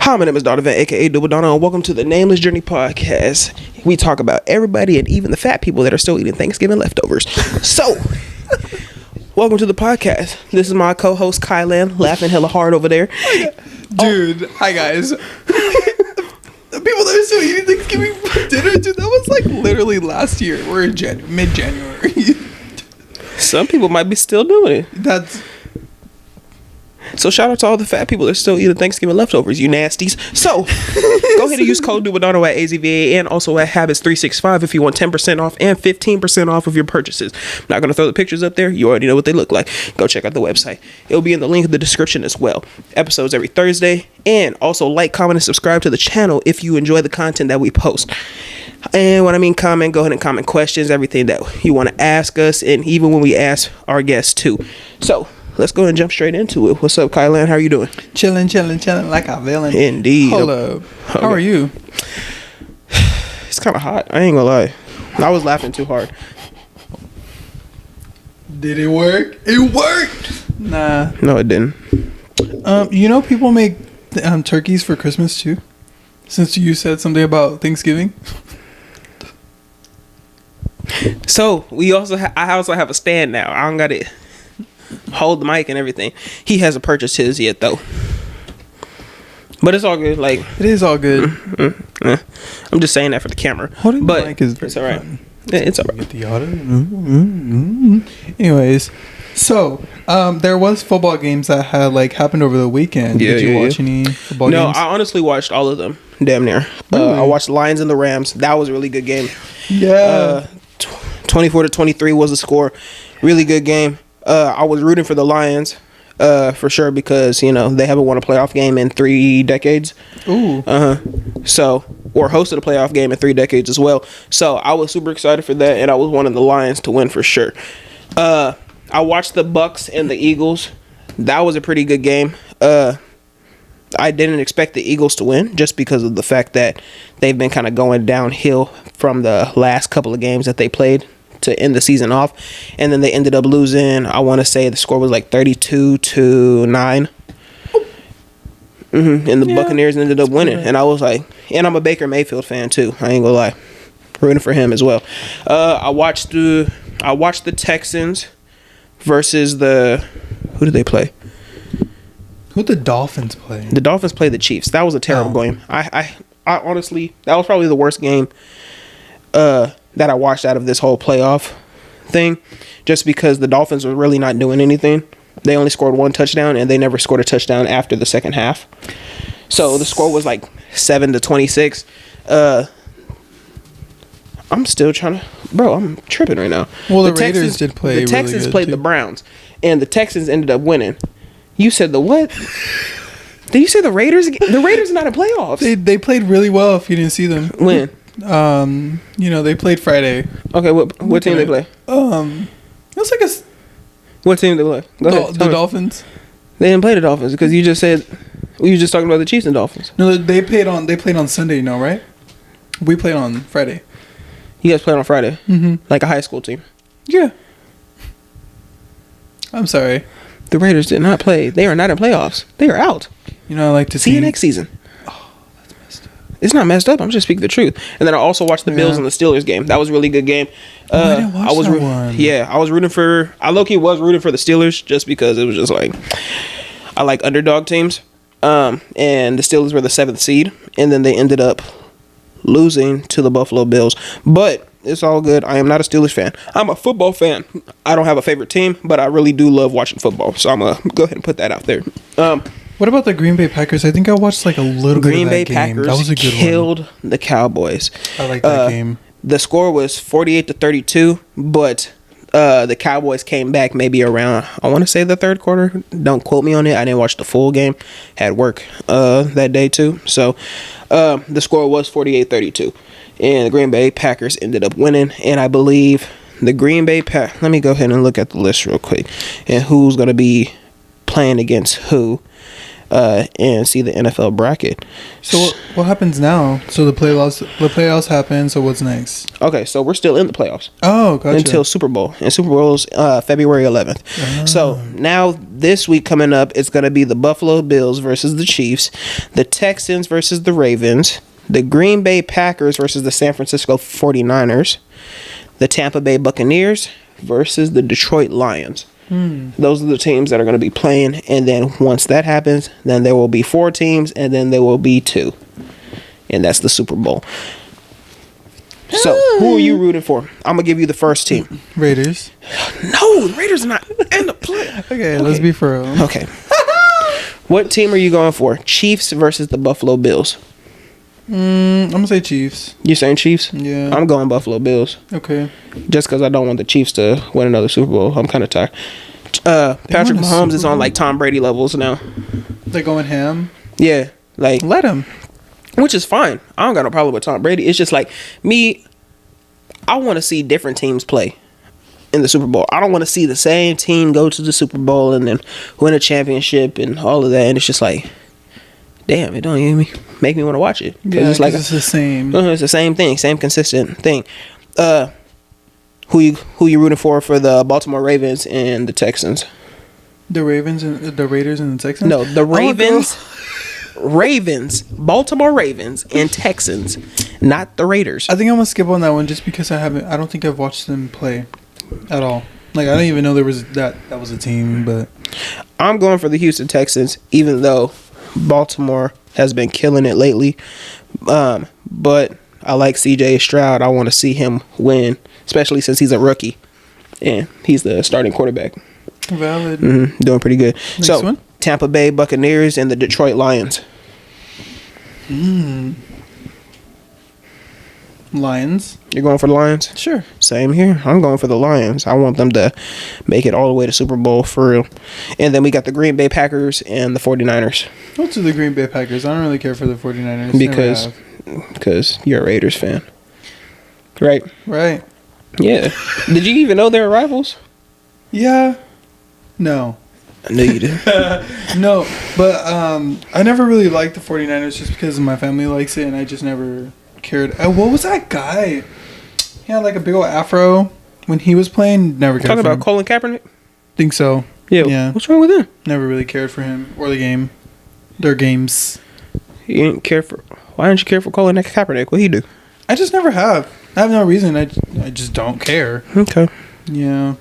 Hi, my name is Donavan, aka Donavan, and welcome to the Nameless Journey podcast. We talk about everybody and even the fat people that are still eating Thanksgiving leftovers. So, welcome to the podcast. This is my co-host Kylan, laughing hella hard over there. Dude, hi guys. The people that are still eating Thanksgiving dinner, dude, that was like literally last year. We're in mid-January. Some people might be still doing it. So shout out to all the fat people that are still eating Thanksgiving leftovers, you nasties. So go ahead and use code DUBADONO at AZVA and also at Habits365 if you want 10% off and 15% off of your purchases. I'm not going to throw the pictures up there. You already know what they look like. Go check out the website. It'll be in the link in the description as well. Episodes every Thursday. And also like, comment, and subscribe to the channel if you enjoy the content that we post. And when I mean comment, go ahead and comment questions, everything that you want to ask us, and even when we ask our guests too. So let's go and jump straight into it. What's up, Kylan? How are you doing? Chilling like a villain. Indeed. Hold up. Okay. How are you? It's kind of hot. I ain't gonna lie. I was laughing too hard. Did it work? It worked. Nah. No, it didn't. You know people make turkeys for Christmas too? Since you said something about Thanksgiving. So I also have a stand now. I don't got it. Hold the mic and everything. He hasn't purchased his yet though, but it's all good. Like, it is all good. I'm just saying that for the camera. Holding but the mic is it's all right. Fun. Yeah, it's all right. Get the auto. Anyways, so there was football games that had happened over the weekend. Did you watch any football games? No, I honestly watched all of them. Damn near. Really? I watched the Lions and the Rams. That was a really good game. Yeah. 24-23 was the score. Really good game. I was rooting for the Lions, for sure, because they haven't won a playoff game in 3 decades. Ooh. Or hosted a playoff game in 3 decades as well. So I was super excited for that, and I was wanting the Lions to win for sure. I watched the Bucks and the Eagles. That was a pretty good game. I didn't expect the Eagles to win just because of the fact that they've been kind of going downhill from the last couple of games that they played to end the season off, and then they ended up losing. I want to say the score was like 32-9. And the Buccaneers ended up winning, and I was like, and I'm a Baker Mayfield fan too. I ain't gonna lie, rooting for him as well. I watched the Texans versus who did they play? Who'd the Dolphins play? The Dolphins played the Chiefs. That was a terrible game. I honestly, that was probably the worst game that I watched out of this whole playoff thing, just because the Dolphins were really not doing anything. They only scored 1 touchdown, and they never scored a touchdown after the second half. So the score was like 7-26. I'm still trying to, I'm tripping right now. Well, the Raiders did play. The Texans really good played too. The Browns, and the Texans ended up winning. You said the what? Did you say the Raiders? The Raiders are not in playoffs. They played really well. If you didn't see them. When? They played Friday. Okay, what team they play? It was like what team they play? Go ahead, the Dolphins. They didn't play the Dolphins because you just said you were just talking about the Chiefs and Dolphins. No, they played on Sunday. No, right? We played on Friday. You guys played on Friday, like a high school team. Yeah. I'm sorry. The Raiders did not play. They are not in playoffs. They are out. I like to see you next season. Oh, that's messed up. It's not messed up. I'm just speaking the truth. And then I also watched the Bills and the Steelers game. That was a really good game. I didn't watch that one. Yeah, I low-key was rooting for the Steelers just because it was just like, I like underdog teams. And the Steelers were the 7th seed, and then they ended up losing to the Buffalo Bills. But it's all good. I am not a Steelers fan. I'm a football fan. I don't have a favorite team, but I really do love watching football. So I'm going to go ahead and put that out there. What about the Green Bay Packers? I think I watched like a little bit of that game. Green Bay Packers that was a good killed the Cowboys. I like that game. The score was 48-32, but the Cowboys came back maybe around, I want to say, the third quarter. Don't quote me on it. I didn't watch the full game. Had work that day too. So the score was 48-32. And the Green Bay Packers ended up winning. And I believe the Green Bay Packers... Let me go ahead and look at the list real quick. And who's going to be playing against who. and see the NFL bracket. So what happens now? So the playoffs happen. So what's next? Okay, so we're still in the playoffs. Oh, gotcha. Until Super Bowl. And Super Bowl's February 11th. Oh. So now this week coming up, it's going to be the Buffalo Bills versus the Chiefs, the Texans versus the Ravens, the Green Bay Packers versus the San Francisco 49ers, the Tampa Bay Buccaneers versus the Detroit Lions. Those are the teams that are going to be playing, and then once that happens, then there will be 4 teams, and then there will be 2, and that's the Super Bowl. So who are you rooting for? I'm gonna give you the first team. Raiders. No, the Raiders are not in the play. Okay, let's be for real. Okay. What team are you going for? Chiefs versus the Buffalo Bills. I'm gonna say Chiefs. You saying Chiefs? Yeah. I'm going Buffalo Bills. Okay. Just because I don't want the Chiefs to win another Super Bowl. I'm kind of tired. Patrick Mahomes is on like Tom Brady levels now. They're going ham? Yeah. Like, let him. Which is fine. I don't got no problem with Tom Brady. It's just like me, I want to see different teams play in the Super Bowl. I don't want to see the same team go to the Super Bowl and then win a championship and all of that. And it's just like, damn, it don't even make me want to watch it. Yeah, it's like it's the same. It's the same thing, same consistent thing. Who you rooting for the Baltimore Ravens and the Texans? The Ravens and the Raiders and the Texans? No, the Ravens. Ravens, Baltimore Ravens, and Texans, not the Raiders. I think I'm gonna skip on that one just because I don't think I've watched them play at all. Like, I didn't even know there was that was a team. But I'm going for the Houston Texans, even though Baltimore has been killing it lately. But I like C.J. Stroud. I want to see him win, especially since he's a rookie and he's the starting quarterback. Valid. Doing pretty good. Next one? Tampa Bay Buccaneers and the Detroit Lions. Lions. You're going for the Lions? Sure. Same here. I'm going for the Lions. I want them to make it all the way to Super Bowl for real. And then we got the Green Bay Packers and the 49ers. What's with the Green Bay Packers? I don't really care for the 49ers. Because you're a Raiders fan. Right? Right. Yeah. Did you even know they were rivals? Yeah. No. I knew you did. No, but I never really liked the 49ers just because my family likes it, and I just never cared. What was that guy? He had like a big old afro when he was playing. Never cared Talking for about him. Colin Kaepernick? Think so. Yeah. What's wrong with him? Never really cared for him or the game. Their games. You didn't care for... Why didn't you care for Colin Kaepernick? What'd he do? I just never have. I have no reason. I just don't care. Okay. Yeah.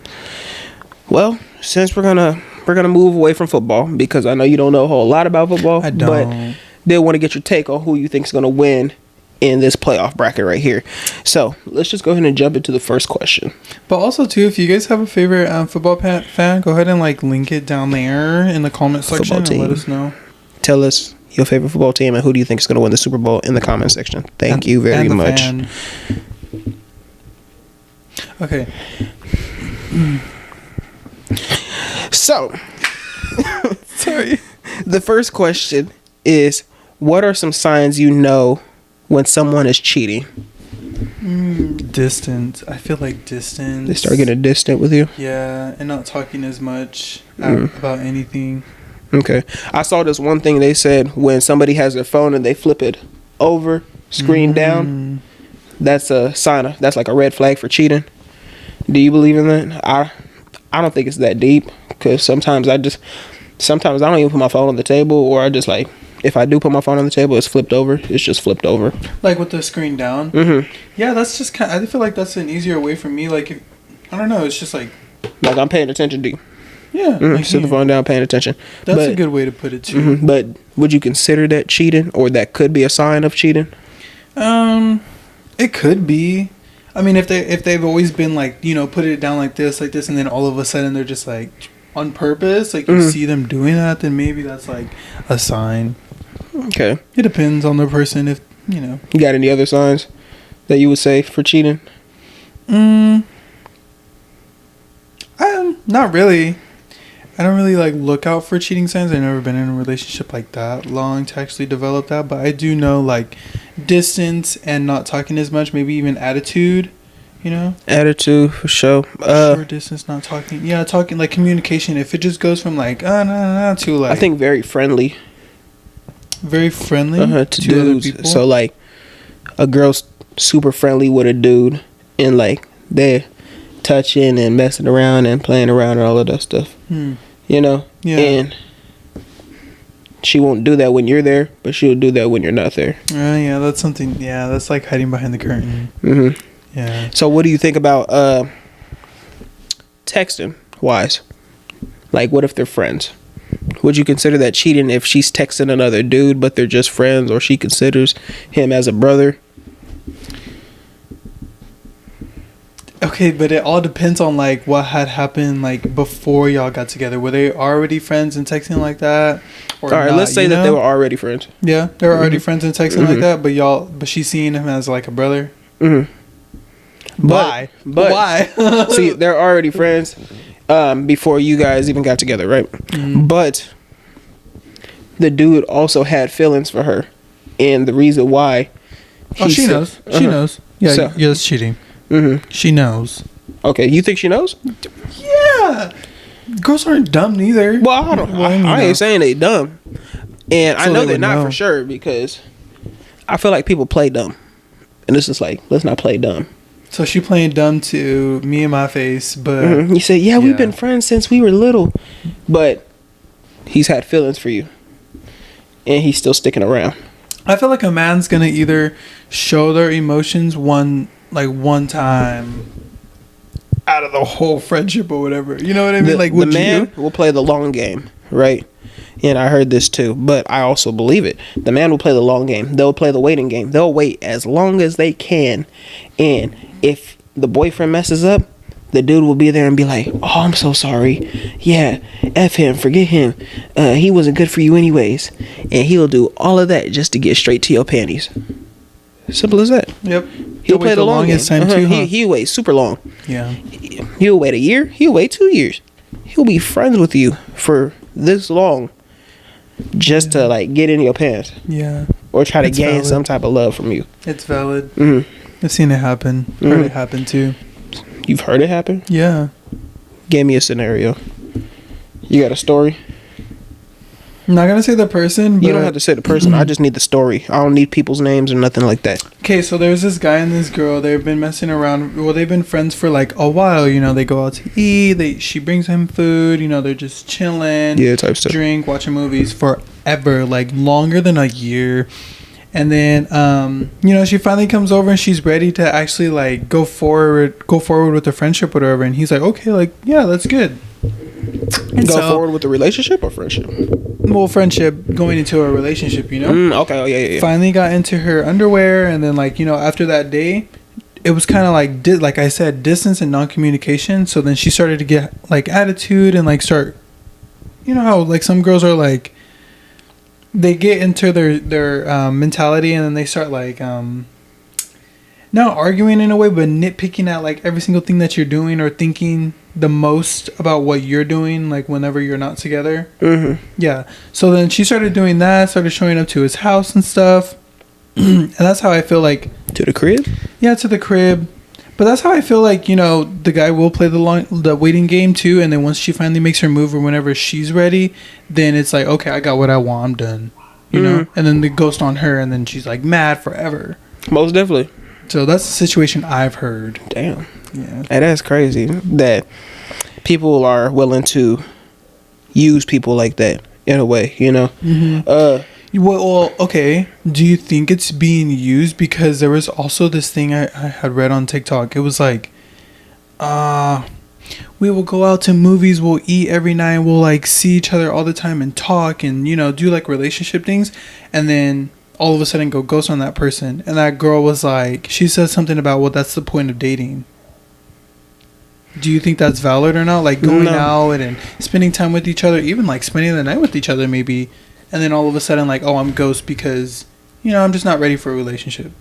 Well, since we're gonna move away from football because I know you don't know a whole lot about football. I don't. But they want to get your take on who you think is gonna win in this playoff bracket right here. So let's just go ahead and jump into the first question. But also too, if you guys have a favorite football fan, go ahead and like link it down there in the comment section and let us know. Tell us your favorite football team and who do you think is going to win the Super Bowl in the comment section. Thank you very much. Fan. Okay. So, sorry. The first question is, what are some signs you know when someone is cheating? Distance. I feel like distance. They start getting distant with you? Yeah, and not talking as much about anything. Okay. I saw this one thing they said when somebody has their phone and they flip it over, screen down, that's a sign that's like a red flag for cheating. Do you believe in that? I don't think it's that deep because sometimes I don't even put my phone on the table, or I just like, if I do put my phone on the table, it's flipped over. It's just flipped over. Like with the screen down? Mm-hmm. Yeah, that's just I feel like that's an easier way for me. Like, I don't know, it's just like I'm paying attention to you. Yeah. Like set the phone down, paying attention. That's a good way to put it too. But would you consider that cheating, or that could be a sign of cheating? It could be. I mean, if they've always been like, put it down like this, and then all of a sudden they're just like on purpose, like you see them doing that, then maybe that's like a sign. Okay. It depends on the person. If you got any other signs that you would say for cheating? Not really. I don't really like look out for cheating signs. I've never been in a relationship like that long to actually develop that, but I do know like distance and not talking as much, maybe even attitude, Attitude for sure. Short distance, not talking. Yeah, talking like communication. If it just goes from like to like, I think very friendly very friendly to dudes. Other people. So like a girl's super friendly with a dude, and like they're touching and messing around and playing around and all of that stuff. You know? Yeah. And she won't do that when you're there, but she'll do that when you're not there. Yeah, that's something. Yeah, that's like hiding behind the curtain. Yeah. So what do you think about texting wise? Like, what if they're friends? Would you consider that cheating if she's texting another dude, but they're just friends, or she considers him as a brother? Okay, but it all depends on like what had happened like before y'all got together. Were they already friends and texting like that? Or all right, let's say that they were already friends. Yeah, they were already friends and texting like that, but she's seeing him as like a brother. Why? See, they're already friends before you guys even got together, right? But the dude also had feelings for her, and the reason why. She knows. She knows. Yeah, it's cheating. She knows. Okay, you think she knows? Yeah. Girls aren't dumb neither. Well, I ain't saying they dumb. And so I know they're not for sure, because I feel like people play dumb. And it's just like, let's not play dumb. So she playing dumb to me and my face, but... You said, yeah, we've been friends since we were little. But he's had feelings for you. And he's still sticking around. I feel like a man's going to either show their emotions one time out of the whole friendship or whatever. You know what I mean? Like, the man will play the long game, right? And I heard this too, but I also believe it. The man will play the long game. They'll play the waiting game. They'll wait as long as they can. And if the boyfriend messes up, the dude will be there and be like, oh, I'm so sorry. Yeah, F him, forget him. He wasn't good for you anyways. And he'll do all of that just to get straight to your panties. Simple as that. Yep. He'll play the longest time too. He'll wait super long. Yeah. He'll wait a year. He'll wait 2 years. He'll be friends with you for this long, just to like get in your pants. Yeah. Or try to gain some type of love from you. It's valid. I've seen it happen. Heard it happen too. You've heard it happen? Yeah. Give me a scenario. You got a story? I'm not gonna say the person, but... You don't have to say the person. I just need the story. I don't need people's names or nothing like that. Okay, so there's this guy and this girl. They've been messing around. Well, they've been friends for like a while. You know, they go out to eat. She brings him food. You know, they're just chilling. Yeah, type stuff. Drink, watching movies forever, like longer than a year. And then, you know, she finally comes over and she's ready to actually like go forward with the friendship or whatever. And he's like, okay, like, yeah, that's good. And go forward with the relationship or friendship? Well, friendship going into a relationship, you know? Okay, oh, yeah. Finally got into her underwear, and then, like, you know, after that day, it was kind of like I said, distance and non-communication. So then she started to get, like, attitude and, like, start, you know how, like, some girls are, like, they get into their mentality, and then they start, like, not arguing in a way, but nitpicking at, like, every single thing that you're doing or thinking the most about what you're doing, like whenever you're not together. Yeah. So then she started doing that, started showing up to his house and stuff. And that's how I feel like... To the crib? Yeah, to the crib. But that's how I feel like, you know, the guy will play the waiting game too. And then once she finally makes her move or whenever she's ready, then it's like, okay, I got what I want. I'm done. You know? And then the ghost on her, and then she's like mad forever. Most definitely. So that's the situation I've heard. Damn. Yeah. And that's crazy that people are willing to use people like that in a way, you know? Well, okay. Do you think it's being used? Because there was also this thing I had read on TikTok. It was like, we will go out to movies, we'll eat every night, we'll like see each other all the time and talk and, you know, do like relationship things. And then all of a sudden go ghost on that person. And that girl was like, she said something about, well, that's the point of dating. Do you think that's valid or not? Like going out and spending time with each other, even like spending the night with each other maybe, and then all of a sudden like, oh, I'm ghost because, you know, I'm just not ready for a relationship.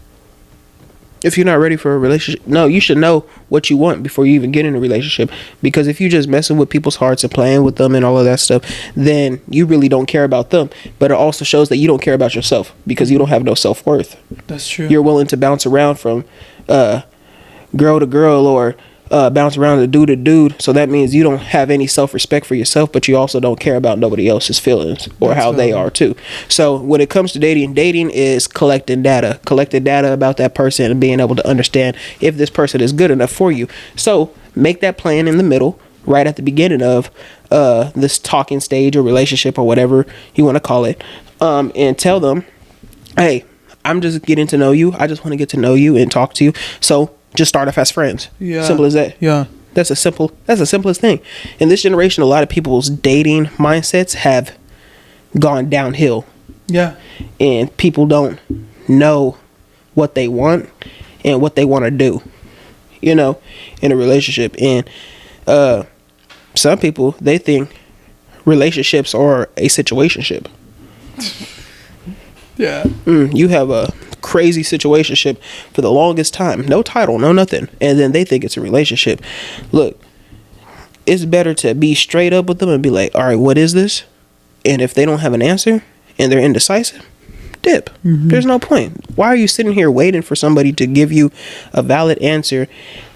If you're not ready for a relationship, no, you should know what you want before you even get in a relationship. Because if you're just messing with people's hearts and playing with them and all of that stuff, then you really don't care about them. But it also shows that you don't care about yourself because you don't have no self-worth. That's true. You're willing to bounce around from girl to girl or bounce around to dude. So that means you don't have any self-respect for yourself, but you also don't care about nobody else's feelings or how they are too. So when it comes to dating is collecting data about that person and being able to understand if this person is good enough for you. So make that plan in the middle, right at the beginning of this talking stage or relationship or whatever you want to call it, and tell them, hey, I'm just getting to know you. I just want to get to know you and talk to you. So just start off as friends. Yeah. Simple as that. Yeah. That's the simplest thing. In this generation, a lot of people's dating mindsets have gone downhill. Yeah. And people don't know what they want and what they want to do, in a relationship. And some people, they think relationships are a situationship. Yeah. You have a crazy situationship for the longest time. No title, no nothing. And then they think it's a relationship. Look, it's better to be straight up with them and be like, all right, what is this? And if they don't have an answer and they're indecisive, dip. Mm-hmm. There's no point. Why are you sitting here waiting for somebody to give you a valid answer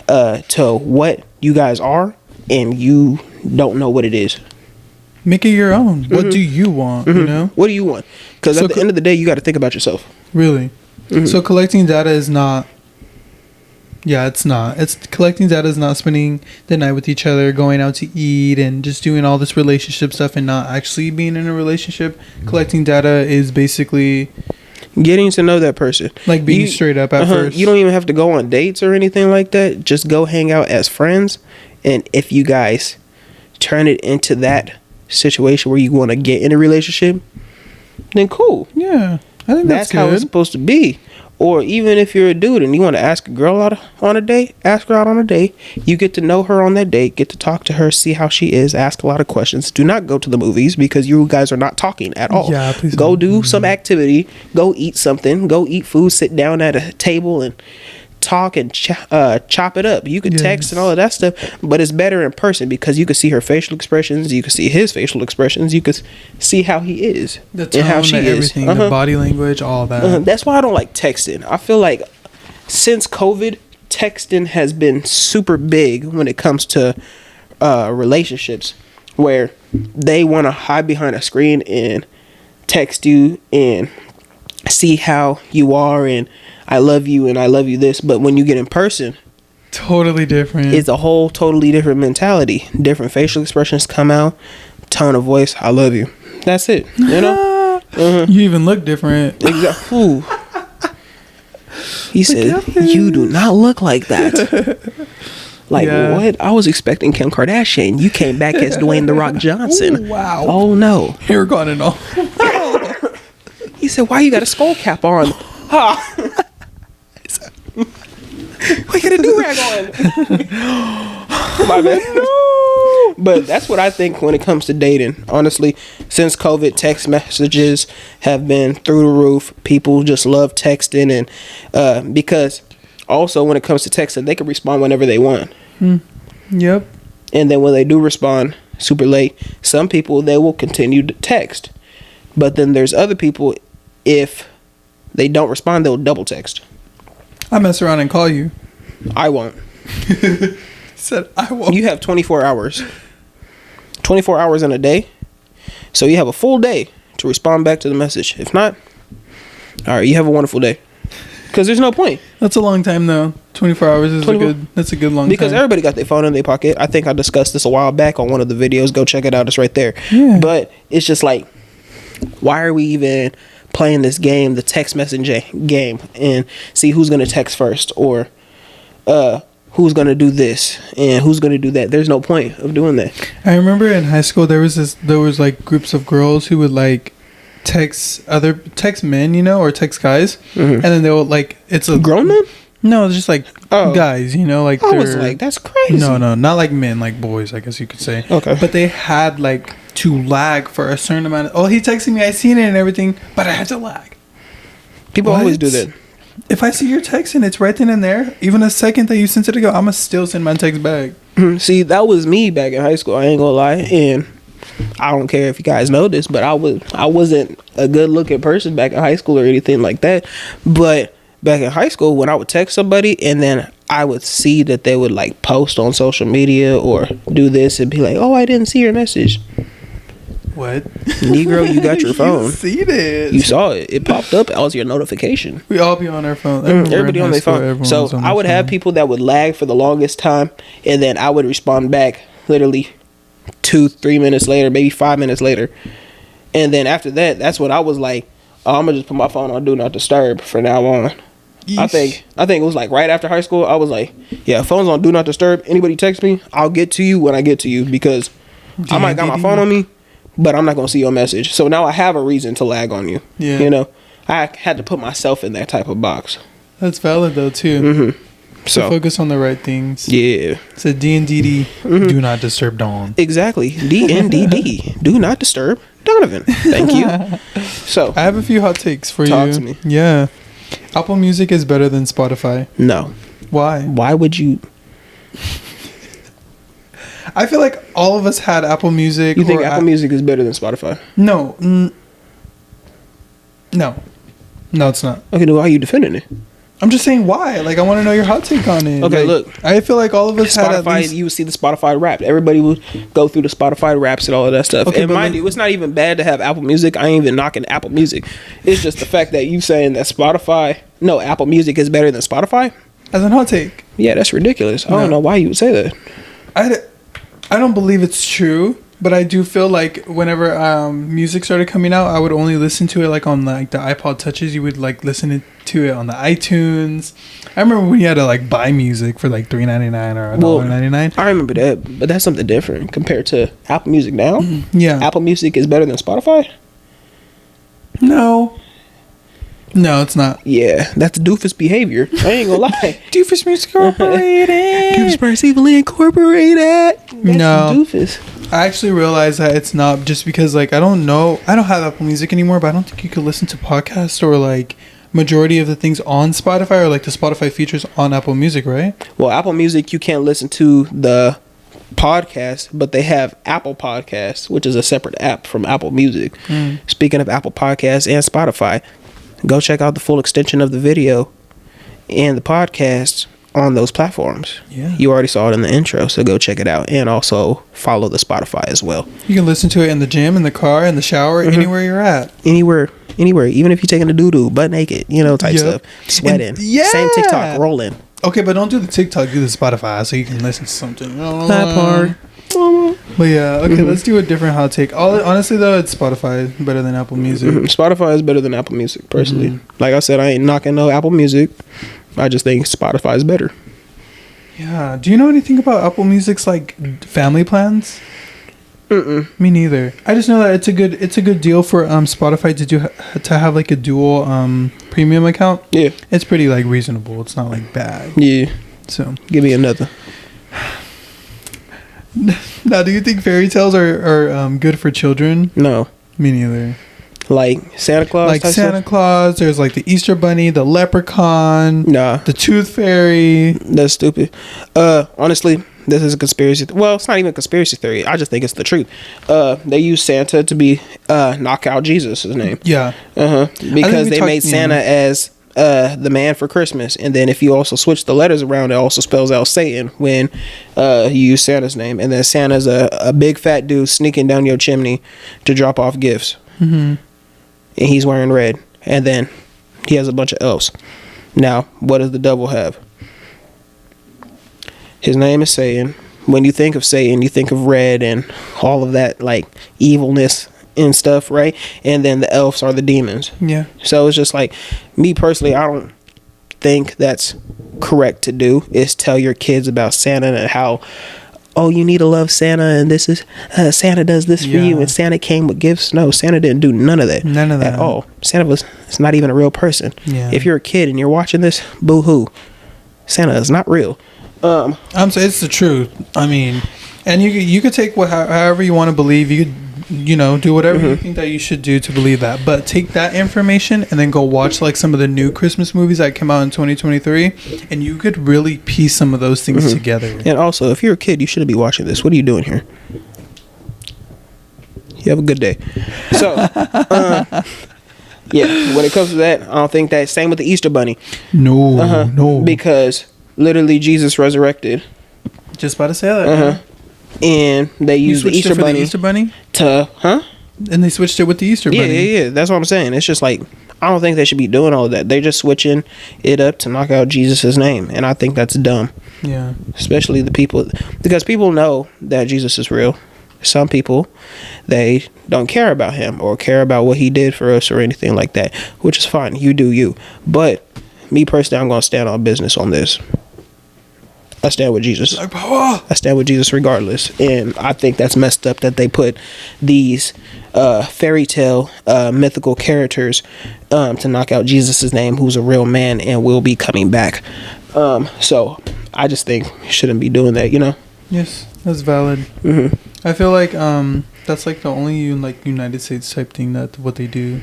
to what you guys are and you don't know what it is? Make it your own. Mm-hmm. What do you want? Mm-hmm. What do you want? Because at the end of the day, you got to think about yourself. Really? Mm-hmm. So collecting data is not... Yeah, it's not. Collecting data is not spending the night with each other, going out to eat, and just doing all this relationship stuff and not actually being in a relationship. Collecting data is basically... getting to know that person. Like being straight up at first. You don't even have to go on dates or anything like that. Just go hang out as friends. And if you guys turn it into that situation where you want to get in a relationship, then cool. Yeah, I think that's good. How it's supposed to be. Or even if you're a dude and you want to ask a girl out on a date, ask her out on a date. You get to know her on that date, get to talk to her, see how she is, ask a lot of questions. Do not go to the movies because you guys are not talking at all. Yeah, please go do some activity. Go eat something. Go eat food. Sit down at a table and talk and chop it up. You could text and all of that stuff, but it's better in person because you could see her facial expressions, you could see his facial expressions, you could see how he is, the tone, and how she everything, the body language, all that. That's why I don't like texting. I feel like since COVID, texting has been super big when it comes to relationships, where they want to hide behind a screen and text you and see how you are and I love you and I love you this, but when you get in person, totally different. It's a whole totally different mentality. Different facial expressions come out, tone of voice, I love you. That's it. You even look different. Exactly. He said, you do not look like that. What? I was expecting Kim Kardashian. You came back as Dwayne The Rock Johnson. Ooh, wow. Oh no. Hair gone and all. He said, why you got a skull cap on? Why you got a do-rag on? My bad. No. But that's what I think when it comes to dating. Honestly, since COVID, text messages have been through the roof. People just love texting, and because also when it comes to texting, they can respond whenever they want. Yep. And then when they do respond super late, some people, they will continue to text. But then there's other people, if they don't respond, they'll double text. I mess around and call you. I won't. Said I won't. You have 24 hours. 24 hours in a day. So you have a full day to respond back to the message. If not, all right, you have a wonderful day. Because there's no point. That's a long time though. 24 hours is that's a good long time. Because everybody got their phone in their pocket. I think I discussed this a while back on one of the videos. Go check it out. It's right there. Yeah. But it's just like, why are we even playing this game, the text messaging game, and see who's going to text first, or who's going to do this and who's going to do that? There's no point of doing that. I remember in high school there was like groups of girls who would like text men, or text guys, and then they will like, it's a grown men. No, it's just like guys, like I was like, that's crazy. No, not like men, like boys, I guess you could say. Okay. But they had like to lag for a certain amount of, he texted me, I seen it and everything, but I had to lag. People always do that. If I see your text and it's right then and there, even a second that you sent it ago, I'ma still send my text back. See, that was me back in high school. I ain't gonna lie, and I don't care if you guys know this, but I wasn't a good looking person back in high school or anything like that. But back in high school, when I would text somebody and then I would see that they would like post on social media or do this and be like, "Oh, I didn't see your message." What? Negro, you got your phone. You see this? You saw it. It popped up as your notification. We all be on our phone. Everybody on their phone. So I would have people that would lag for the longest time, and then I would respond back literally 2-3 minutes later, maybe 5 minutes later. And then after that, that's when I was like, oh, I'm gonna just put my phone on Do Not Disturb from now on. Yeesh. I think it was like right after high school. I was like, yeah, phone's on Do Not Disturb. Anybody text me, I'll get to you when I get to you, because I might got my phone on me, but I'm not gonna see your message. So now I have a reason to lag on you. Yeah. You know, I had to put myself in that type of box. That's valid though too. Mm-hmm. So focus on the right things. Yeah. It's a D&DD. Do Not Disturb Dawn. Exactly. DNDD. Do Not Disturb Donavan. Thank you. So I have a few hot takes for you. Talk to me. Yeah. Apple Music is better than Spotify. No. Why? Why would you? I feel like all of us had Apple Music. You think Apple Music is better than Spotify? No. No. No, it's not. Okay, then why are you defending it? I'm just saying why. Like, I want to know your hot take on it. Okay, like, look. I feel like all of us Spotify, had at least... You would see the Spotify Wrapped. Everybody would go through the Spotify Wraps and all of that stuff. Okay, and mind you, it's not even bad to have Apple Music. I ain't even knocking Apple Music. It's just the fact that you saying that Apple Music is better than Spotify. As a hot take. Yeah, that's ridiculous. I don't know why you would say that. I don't believe it's true, but I do feel like whenever music started coming out, I would only listen to it like on like the iPod Touches. You would like listen to it on the iTunes. I remember when you had to like buy music for like $3.99 or $1.99. I remember that, but that's something different compared to Apple Music now. Yeah, Apple Music is better than Spotify. No, it's not. Yeah, that's doofus behavior. I ain't gonna lie. Doofus Music Incorporated. Doofus Responsibly Incorporated. That's doofus. I actually realized that it's not, just because like I don't have Apple Music anymore, but I don't think you could listen to podcasts or like majority of the things on Spotify or like the Spotify features on Apple Music, right? Well, Apple Music, you can't listen to the podcast, but they have Apple Podcasts, which is a separate app from Apple Music. Speaking of Apple Podcasts and Spotify, go check out the full extension of the video and the podcast on those platforms. Yeah. You already saw it in the intro, so go check it out. And also follow the Spotify as well. You can listen to it in the gym, in the car, in the shower, anywhere you're at. Anywhere. Even if you're taking a doo-doo, butt naked, type stuff. Sweating. Same TikTok, rolling. Okay, but don't do the TikTok, do the Spotify so you can listen to something. That part. But yeah, okay, let's do a different hot take. Honestly, though, it's Spotify better than Apple Music. Spotify is better than Apple Music, personally. Like I said, I ain't knocking no Apple Music. I just think Spotify is better. Yeah. Do you know anything about Apple Music's like family plans? Me neither. I just know that it's a good deal for Spotify to have like a dual premium account. Yeah. It's pretty like reasonable. It's not like bad. Yeah. So give me another. Now, do you think fairy tales are good for children? No. Me neither. Like Santa Claus? Like Santa Claus. There's like the Easter Bunny, the Leprechaun. Nah. The Tooth Fairy. That's stupid. Honestly, this is a conspiracy. Well, it's not even a conspiracy theory. I just think it's the truth. They use Santa to be Knockout Jesus' name. Yeah. Because they made Santa as the man for Christmas, and then if you also switch the letters around, it also spells out Satan when you use Santa's name, and then Santa's a big fat dude sneaking down your chimney to drop off gifts. And he's wearing red, and then he has a bunch of elves. Now, what does the devil have? His name is Satan. When you think of Satan, you think of red and all of that like evilness and stuff, right? And then the elves are the demons. Yeah. So it's just like, me personally, I don't think that's correct to do, is tell your kids about Santa and how, oh, you need to love Santa, and this is Santa does this for you, and Santa came with gifts. No, Santa didn't do none of that at all. It's not even a real person. Yeah. If you're a kid and you're watching this, boo-hoo, Santa is not real. I'm saying it's the truth. I mean, and you could take however you want to believe. You could do whatever you think that you should do to believe that, but take that information and then go watch like some of the new Christmas movies that came out in 2023, and you could really piece some of those things together. And also, if you're a kid, you shouldn't be watching this. What are you doing here? You have a good day. So yeah, when it comes to that, I don't think that. Same with the Easter Bunny. No. Because literally Jesus resurrected. Just about to say that. And they used the Easter Bunny to, and they switched it with the Easter Bunny. Yeah. That's what I'm saying. It's just like, I don't think they should be doing all of that. They're just switching it up to knock out Jesus' name. And I think that's dumb. Yeah. Especially the people, because people know that Jesus is real. Some people, they don't care about him or care about what he did for us or anything like that, which is fine. You do you. But me personally, I'm going to stand on business on this. I stand with Jesus. I stand with Jesus regardless. And I think that's messed up that they put these fairy tale mythical characters to knock out Jesus' name, who's a real man and will be coming back. So I just think you shouldn't be doing that, you know? Yes, that's valid. Mm-hmm. I feel like that's like the only United States type thing that what they do.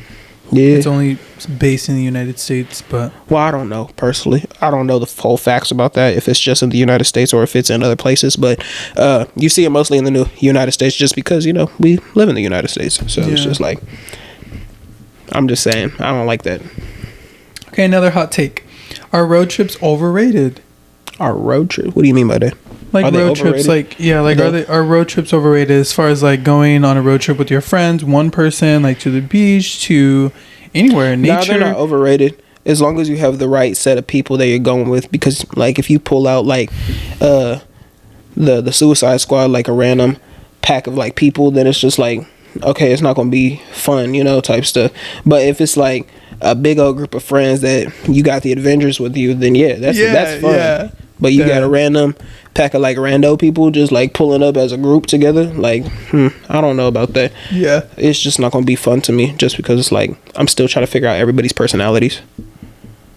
Yeah, it's only based in the United States, but I don't know personally. I don't know the full facts about that, if it's just in the United States or if it's in other places. But you see it mostly in the United States, just because we live in the United States. So it's just like, I'm just saying, I don't like that. Okay, another hot take: are road trips overrated? Our road trip? What do you mean by that? Like road trips, are road trips overrated as far as like going on a road trip with your friends, one person, like to the beach, to anywhere in nature? No, they're not overrated as long as you have the right set of people that you're going with. Because like if you pull out like the Suicide Squad, like a random pack of like people, then it's just like, okay, it's not gonna be fun, type stuff. But if it's like a big old group of friends that you got the Avengers with you, then that's fun. Yeah. But you got a random pack of like rando people just like pulling up as a group together, like I don't know about that. Yeah, it's just not gonna be fun to me, just because it's like I'm still trying to figure out everybody's personalities.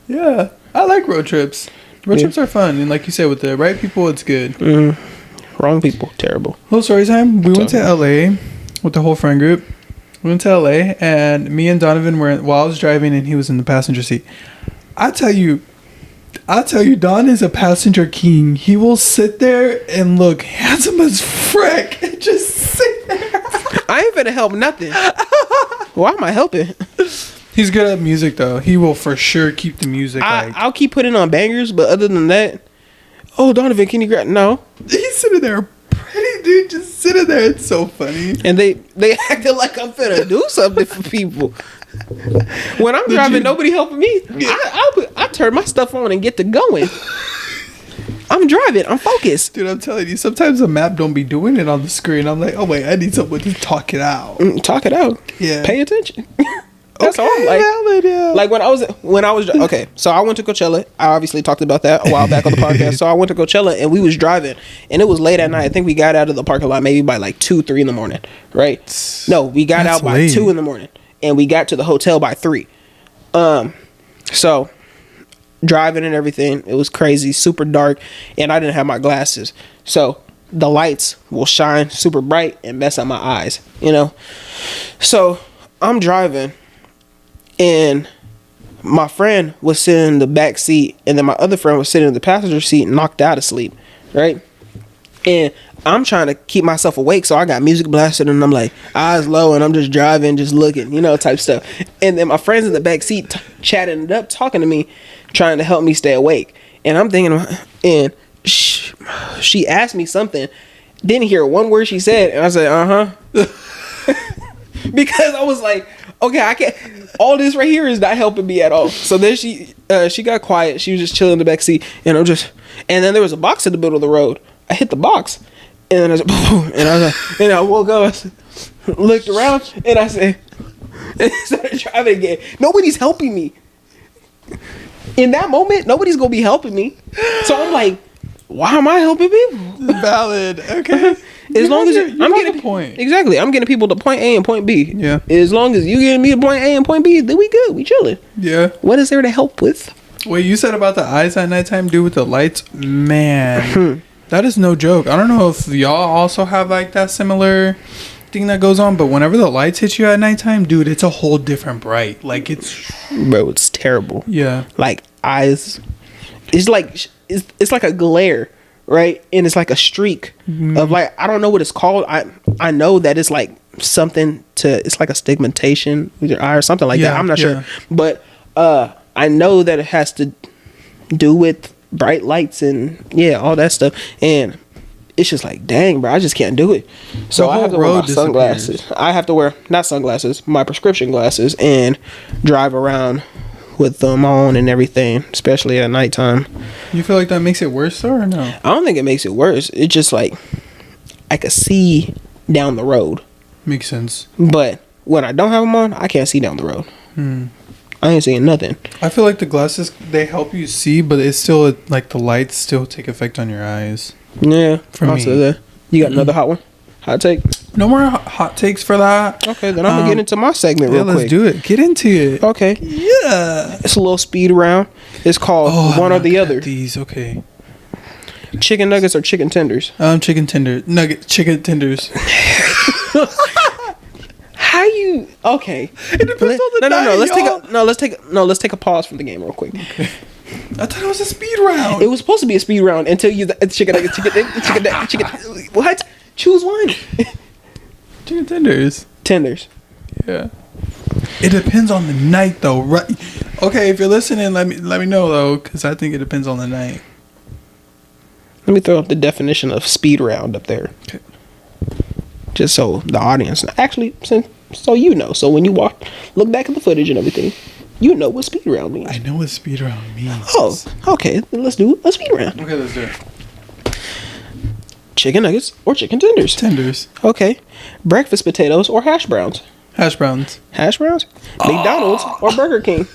Yeah, I like road trips. Road trips are fun, and like you said, with the right people, it's good. Wrong people, terrible. Little story time. We went to LA with the whole friend group. We went to LA, and me and Donavan were while I was driving, and he was in the passenger seat. I tell you, Don is a passenger king. He will sit there and look handsome as frick and just sit there. I ain't finna help nothing. Why am I helping? He's good at music, though. He will for sure keep the music. I'll keep putting on bangers, but other than that, Donovan, can you grab? No. He's sitting there, pretty dude, just sitting there. It's so funny. And they acted like I'm finna do something for people. When I'm driving, nobody helping me. I turn my stuff on and get to going. I'm driving. I'm focused. Dude, I'm telling you, sometimes the map don't be doing it on the screen. I'm like, oh wait, I need someone to talk it out. Talk it out. Yeah. Pay attention. That's all I'm like. Like when I was okay, so I went to Coachella. I obviously talked about that a while back on the podcast. So I went to Coachella and we was driving, and it was late at night. I think we got out of the parking lot maybe by like 2-3 in the morning, right? No, we got out by 2 in the morning. And we got to the hotel by 3. So driving and everything, it was crazy, super dark, and I didn't have my glasses. So the lights will shine super bright and mess up my eyes, So I'm driving, and my friend was sitting in the back seat, and then my other friend was sitting in the passenger seat, knocked out of sleep, right? And I'm trying to keep myself awake, so I got music blasted, and I'm like eyes low, and I'm just driving, just looking, type stuff. And then my friends in the back seat chatting it up, talking to me, trying to help me stay awake. And I'm thinking, and she asked me something, didn't hear one word she said, and I said, because I was like, okay, I can't. All this right here is not helping me at all. So then she got quiet. She was just chilling in the back seat, and and then there was a box in the middle of the road. I hit the box, and then I was like, and I woke up, looked around, and I said, and started driving again. Nobody's helping me. In that moment, nobody's gonna be helping me. So I'm like, why am I helping people? Valid. Okay. As long as I'm getting a point. Exactly. I'm getting people to point A and point B. Yeah. As long as you getting me to point A and point B, then we good. We chilling. Yeah. What is there to help with? What you said about the eyes at nighttime, dude, with the lights, man. That is no joke. I don't know if y'all also have like that similar thing that goes on, but whenever the lights hit you at nighttime, dude, it's a whole different bright. Like it's terrible. Yeah. Like eyes, it's like a glare, right? And it's like a streak of like, I don't know what it's called. I know that it's like something it's like a stigmatization with your eye or something like that. I'm not sure, but I know that it has to do with bright lights and all that stuff. And it's just like, dang, bro, I just can't do it. So I have to wear my sunglasses. I have to wear, not sunglasses, my prescription glasses, and drive around with them on and everything, especially at nighttime. You feel like that makes it worse, though, or no? I don't think it makes it worse. It's just like, I could see down the road. Makes sense. But when I don't have them on, I can't see down the road. I ain't seeing nothing. I feel like the glasses, they help you see, but it's still, like, the lights still take effect on your eyes. Yeah, for me. That. You got another hot one? Hot take? No more hot takes for that. Okay, then I'm gonna get into my segment real quick. Let's do it. Get into it. Okay. Yeah. It's a little speed round. It's called One or the Other. These, okay. Chicken nuggets or chicken tenders? Chicken tenders. How you? Okay. It depends on the night, Let's take a pause from the game real quick. Okay. I thought it was a speed round. It was supposed to be a speed round until you chicken. What? Choose one. Chicken tenders. Tenders. Yeah. It depends on the night, though, right? Okay, if you're listening, let me know though, because I think it depends on the night. Let me throw up the definition of speed round up there. Okay. Just so the audience, actually, so you know. So when you look back at the footage and everything, you know what speed round means. I know what speed round means. Oh, okay. Then let's do a speed round. Okay, let's do it. Chicken nuggets or chicken tenders? Tenders. Okay. Breakfast potatoes or hash browns? Hash browns. Hash browns? McDonald's or Burger King?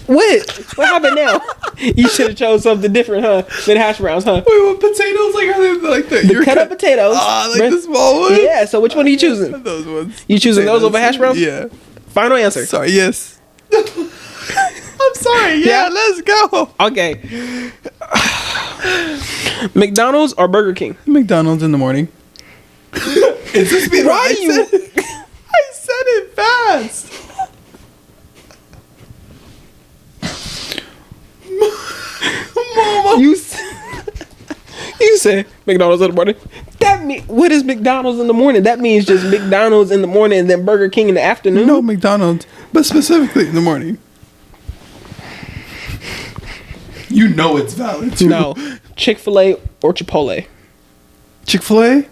What happened now? You should have chose something different, huh? Than hash browns, huh? Wait, what potatoes? Like, are they like the cut up potatoes? Like the small ones? Yeah, so which one are you choosing? Those ones. You choosing those over hash browns? Yeah. Final answer. Sorry, yes. I'm sorry. Yeah, let's go. Okay. McDonald's or Burger King? McDonald's in the morning. It's a speed round. I said it fast. Mama. You said McDonald's in the morning. What is McDonald's in the morning? That means just McDonald's in the morning and then Burger King in the afternoon? No, McDonald's, but specifically in the morning. You know it's valid too. No. Chick-fil-A or Chipotle? Chick-fil-A?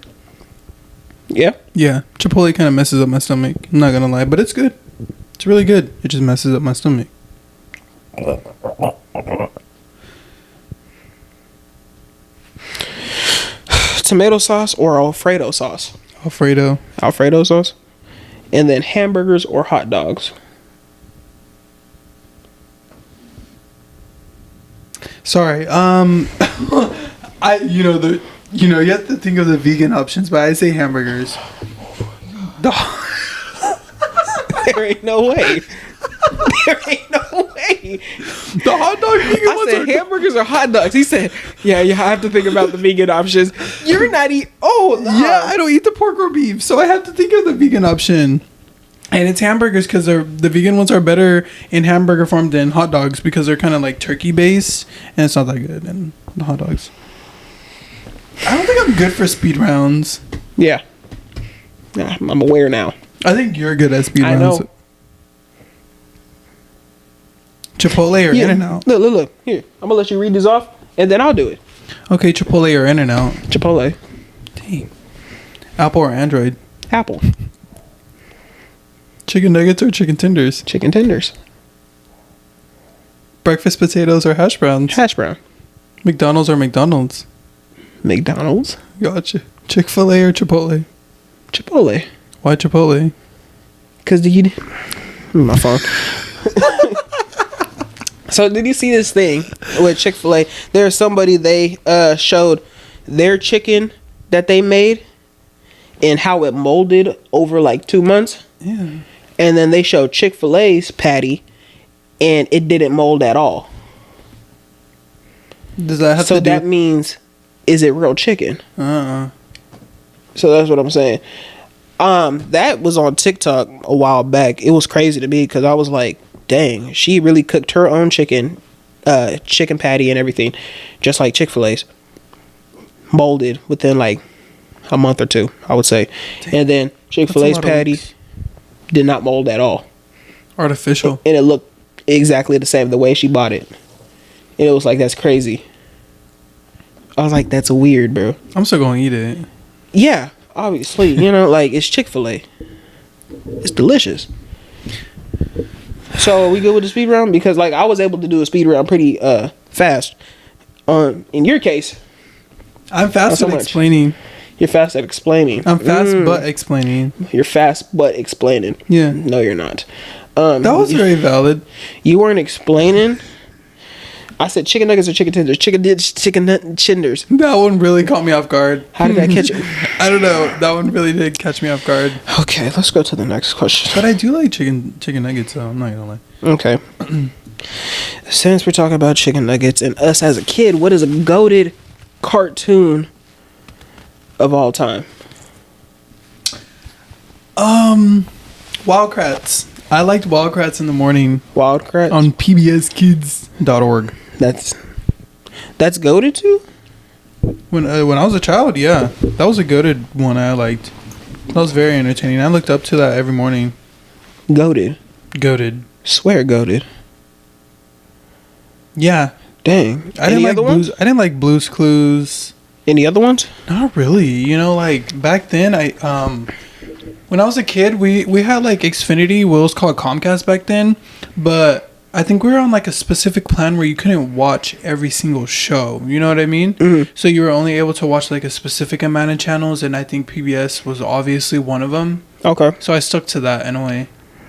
Yeah? Yeah. Chipotle kind of messes up my stomach. I'm not gonna lie, but it's good. It's really good. It just messes up my stomach. Tomato sauce or Alfredo sauce? Alfredo sauce. And then hamburgers or hot dogs? Sorry. You have to think of the vegan options, but I say hamburgers. There ain't no way. There ain't no way. The hot dog vegan ones said hamburgers or hot dogs. He said, yeah, you have to think about the vegan options. You're not eating. Yeah, I don't eat the pork or beef, so I have to think of the vegan option. And it's hamburgers because the vegan ones are better in hamburger form than hot dogs because they're kind of like turkey based and it's not that good in the hot dogs. I don't think I'm good for speed rounds. Yeah. I'm aware now. I think you're good at speed rounds. I know. Chipotle or In-N-Out? Look. Here, I'm going to let you read these off and then I'll do it. Okay, Chipotle or In-N-Out? Chipotle. Dang. Apple or Android? Apple. Chicken nuggets or chicken tenders? Chicken tenders. Breakfast potatoes or hash browns? Hash brown. McDonald's or McDonald's? McDonald's. Gotcha. Chick-fil-A or Chipotle? Chipotle. Why Chipotle? Because my phone. So did you see this thing with Chick-fil-A? There's somebody, they showed their chicken that they made and how it molded over like 2 months. Yeah. And then they showed Chick-fil-A's patty and it didn't mold at all. Does that have so that means, is it real chicken? So that's what I'm saying. That was on TikTok a while back. It was crazy to me because I was like, dang, she really cooked her own chicken patty and everything, just like Chick-fil-A's. Molded within like a month or two, I would say. Dang. And then Chick-fil-A's patty did not mold at all. Artificial. And it looked exactly the same the way she bought it. And it was like, that's crazy. I was like, that's weird, bro. I'm still gonna eat it. Yeah, obviously. You know, like, it's Chick-fil-A. It's delicious. So, are we good with the speed round? Because, like, I was able to do a speed round pretty fast. In your case, I'm fast at explaining. You're fast at explaining. I'm fast but explaining. You're fast but explaining. Yeah. No, you're not. That was very valid. You weren't explaining. I said chicken nuggets or chicken tenders. Chicken tenders. That one really caught me off guard. How did I catch it? I don't know. That one really did catch me off guard. Okay, let's go to the next question. But I do like chicken nuggets, so I'm not gonna lie. Okay. Since we're talking about chicken nuggets and us as a kid, what is a goated cartoon of all time? Wildcrats. I liked Wildcrats in the morning. Wildcrats? On pbskids.org. That's goated too? When I was a child, yeah. That was a goated one I liked. That was very entertaining. I looked up to that every morning. Goated? Swear goated. Yeah. Dang. I didn't like Blue's Clues. Any other ones? Not really. You know, like back then, when I was a kid, we had like Xfinity, what was called Comcast back then, but I think we were on like a specific plan where you couldn't watch every single show. You know what I mean? Mm-hmm. So you were only able to watch like a specific amount of channels, and I think PBS was obviously one of them. Okay. So I stuck to that in a way.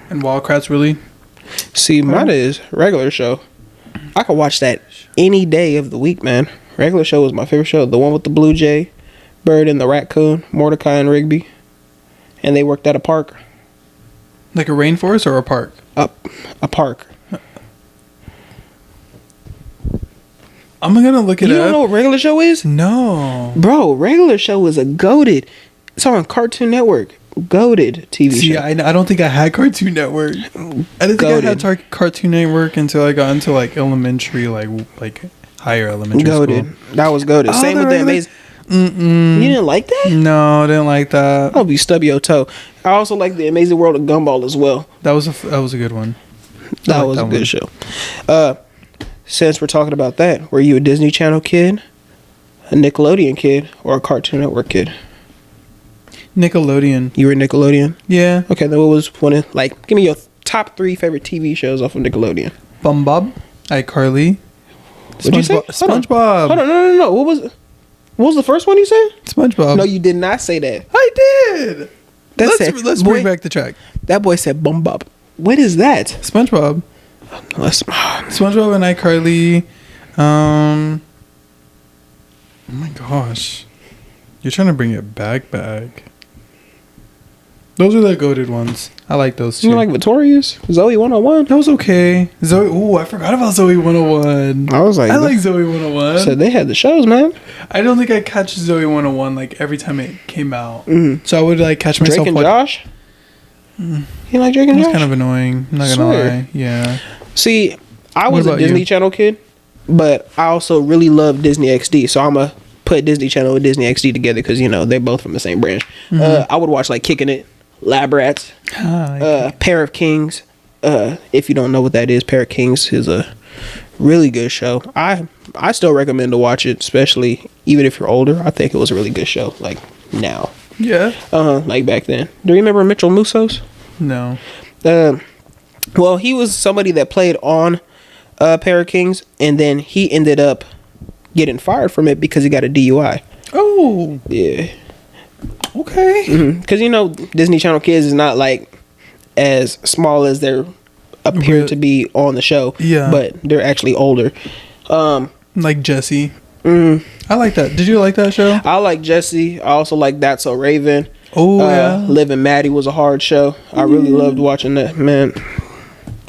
And Wildcrats, really? See, mine is regular show. I could watch that any day of the week, man. Regular show was my favorite show. The one with the blue jay, bird, and the raccoon, Mordecai and Rigby. And they worked at a park. Like a rainforest or a park? A park. I'm gonna look it up. You don't know what regular show is? No. Bro, regular show is a goated. It's on Cartoon Network. Goated TV show. See, I don't think I had Cartoon Network. I didn't think I had Cartoon Network until I got into like elementary, like higher elementary school. That was goated. Same with the Amazing. You didn't like that? No, I didn't like that. I'll be stub your toe. I also like the Amazing World of Gumball as well. That was a good one. That was a good show. Since we're talking about that, were you a Disney Channel kid, a Nickelodeon kid, or a Cartoon Network kid? Nickelodeon. You were Nickelodeon? Yeah. Okay, then what was one of, like, give me your top 3 favorite TV shows off of Nickelodeon. Bob, iCarly. What'd you say? SpongeBob. Hold on, no. What was the first one you said? SpongeBob. No, you did not say that. I did. Let's bring back the track. That boy said Bob. What is that? SpongeBob. SpongeBob and iCarly. Oh my gosh. You're trying to bring it back. Those are the goated ones. I like those too. You like Victorious? Zoe 101? That was okay. Zoe. Ooh, I forgot about Zoe 101. I was like, I like Zoe 101. So they had the shows, man. I don't think I catch Zoe 101 like every time it came out. Mm-hmm. So I would like catch myself. Drake and Josh? You like Drake and Josh? That's kind of annoying. I'm not gonna lie. Yeah. See, I was a Disney Channel kid, but I also really love Disney XD. So I'm going to put Disney Channel and Disney XD together because, you know, they're both from the same branch. Mm-hmm. I would watch like Kicking It, Lab Rats, Pair of Kings. If you don't know what that is, Pair of Kings is a really good show. I still recommend to watch it, especially even if you're older. I think it was a really good show, like now. Yeah. Like back then. Do you remember Mitchell Musos? No. Well, he was somebody that played on Pair of Kings, and then he ended up getting fired from it because he got a DUI. Oh. Yeah. Okay. Because, you know, Disney Channel kids is not, like, as small as they appear to be on the show. Yeah. But they're actually older. Like Jessie. I like that. Did you like that show? I like Jessie. I also like That's So Raven. Oh, yeah. Liv and Maddie was a hard show. I really loved watching that. Man,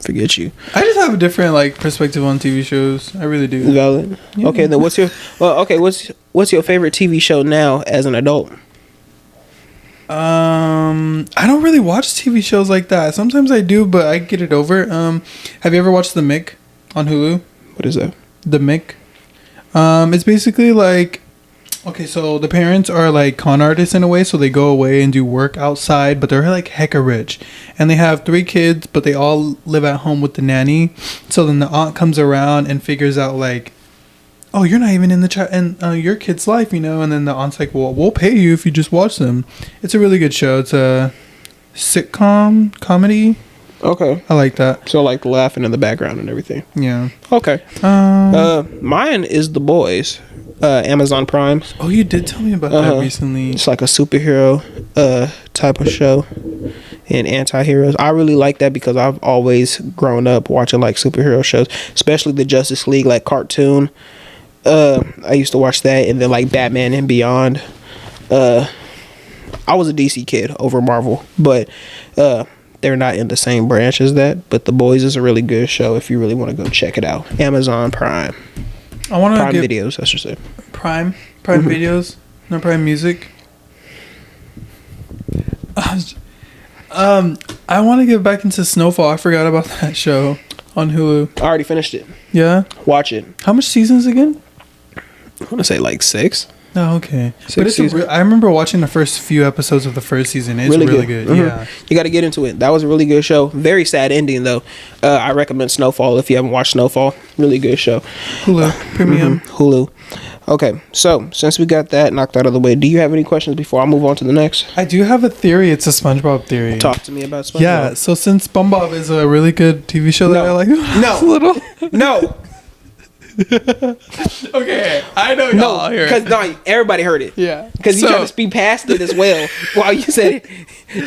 forget you. I just have a different, like, perspective on TV shows. I really do. Valid. Yeah. Okay, then what's your your favorite TV show now as an adult? I don't really watch TV shows like that. Sometimes I do, but I get it over. Have you ever watched The Mick on Hulu? What is that? The Mick. It's basically like, okay, so the parents are like con artists in a way, so they go away and do work outside, but they're like hecka rich, and they have 3 kids, but they all live at home with the nanny. So then the aunt comes around and figures out like oh, you're not even in the chat and your kid's life, you know. And then the aunt's like, well, we'll pay you if you just watch them. It's a really good show. It's a sitcom comedy. Okay. I like that. So like laughing in the background and everything. Yeah. Okay. Mine is The Boys. Amazon Prime. Oh, you did tell me about that recently. It's like a superhero type of show and anti-heroes. I really like that because I've always grown up watching like superhero shows, especially the Justice League like cartoon. I used to watch that, and then like Batman and Beyond. I was a DC kid over Marvel, but they're not in the same branch as that. But The Boys is a really good show if you really want to go check it out. Amazon Prime. I want to Prime Videos, I should say. Prime Videos, no Prime Music. I want to get back into Snowfall. I forgot about that show on Hulu. I already finished it. Yeah, watch it. How much seasons again? I want to say like 6. Oh, okay. But I remember watching the first few episodes of the first season. It's really good. Mm-hmm. Yeah. You got to get into it. That was a really good show. Very sad ending, though. I recommend Snowfall if you haven't watched Snowfall. Really good show. Hulu. Premium. Hulu. Okay. So, since we got that knocked out of the way, do you have any questions before I move on to the next? I do have a theory. It's a SpongeBob theory. Talk to me about SpongeBob. Yeah. So, since SpongeBob is a really good TV show that I like. No. Okay, I know y'all hear it. Because everybody heard it. Yeah. Because you tried to speak past it as well while you said it.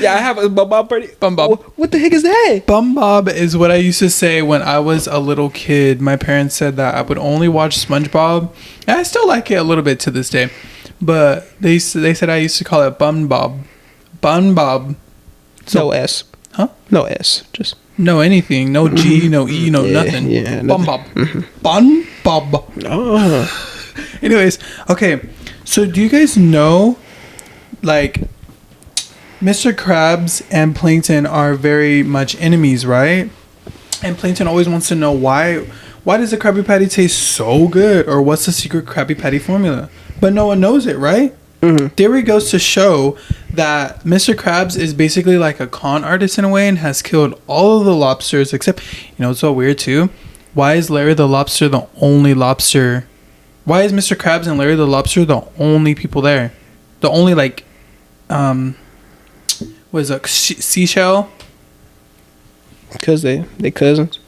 Yeah, I have a Bumbob. What the heck is that? Bumbob is what I used to say when I was a little kid. My parents said that I would only watch SpongeBob. And I still like it a little bit to this day. But they said I used to call it Bumbob. Bumbob. So, no S. Huh? No S. Just... No anything. No G, no E, no nothing. Yeah. Bumbob. Bumbob. Oh. Anyways, okay. So do you guys know, like, Mr. Krabs and Plankton are very much enemies, right? And Plankton always wants to know why does the Krabby Patty taste so good, or what's the secret Krabby Patty formula? But no one knows it, right? Mm-hmm. Theory goes to show that Mr. Krabs is basically like a con artist in a way and has killed all of the lobsters except, it's so weird too. Why is Larry the Lobster the only lobster? Why is Mr. Krabs and Larry the Lobster the only people there? The only like, what is it, seashell? Because they cousins.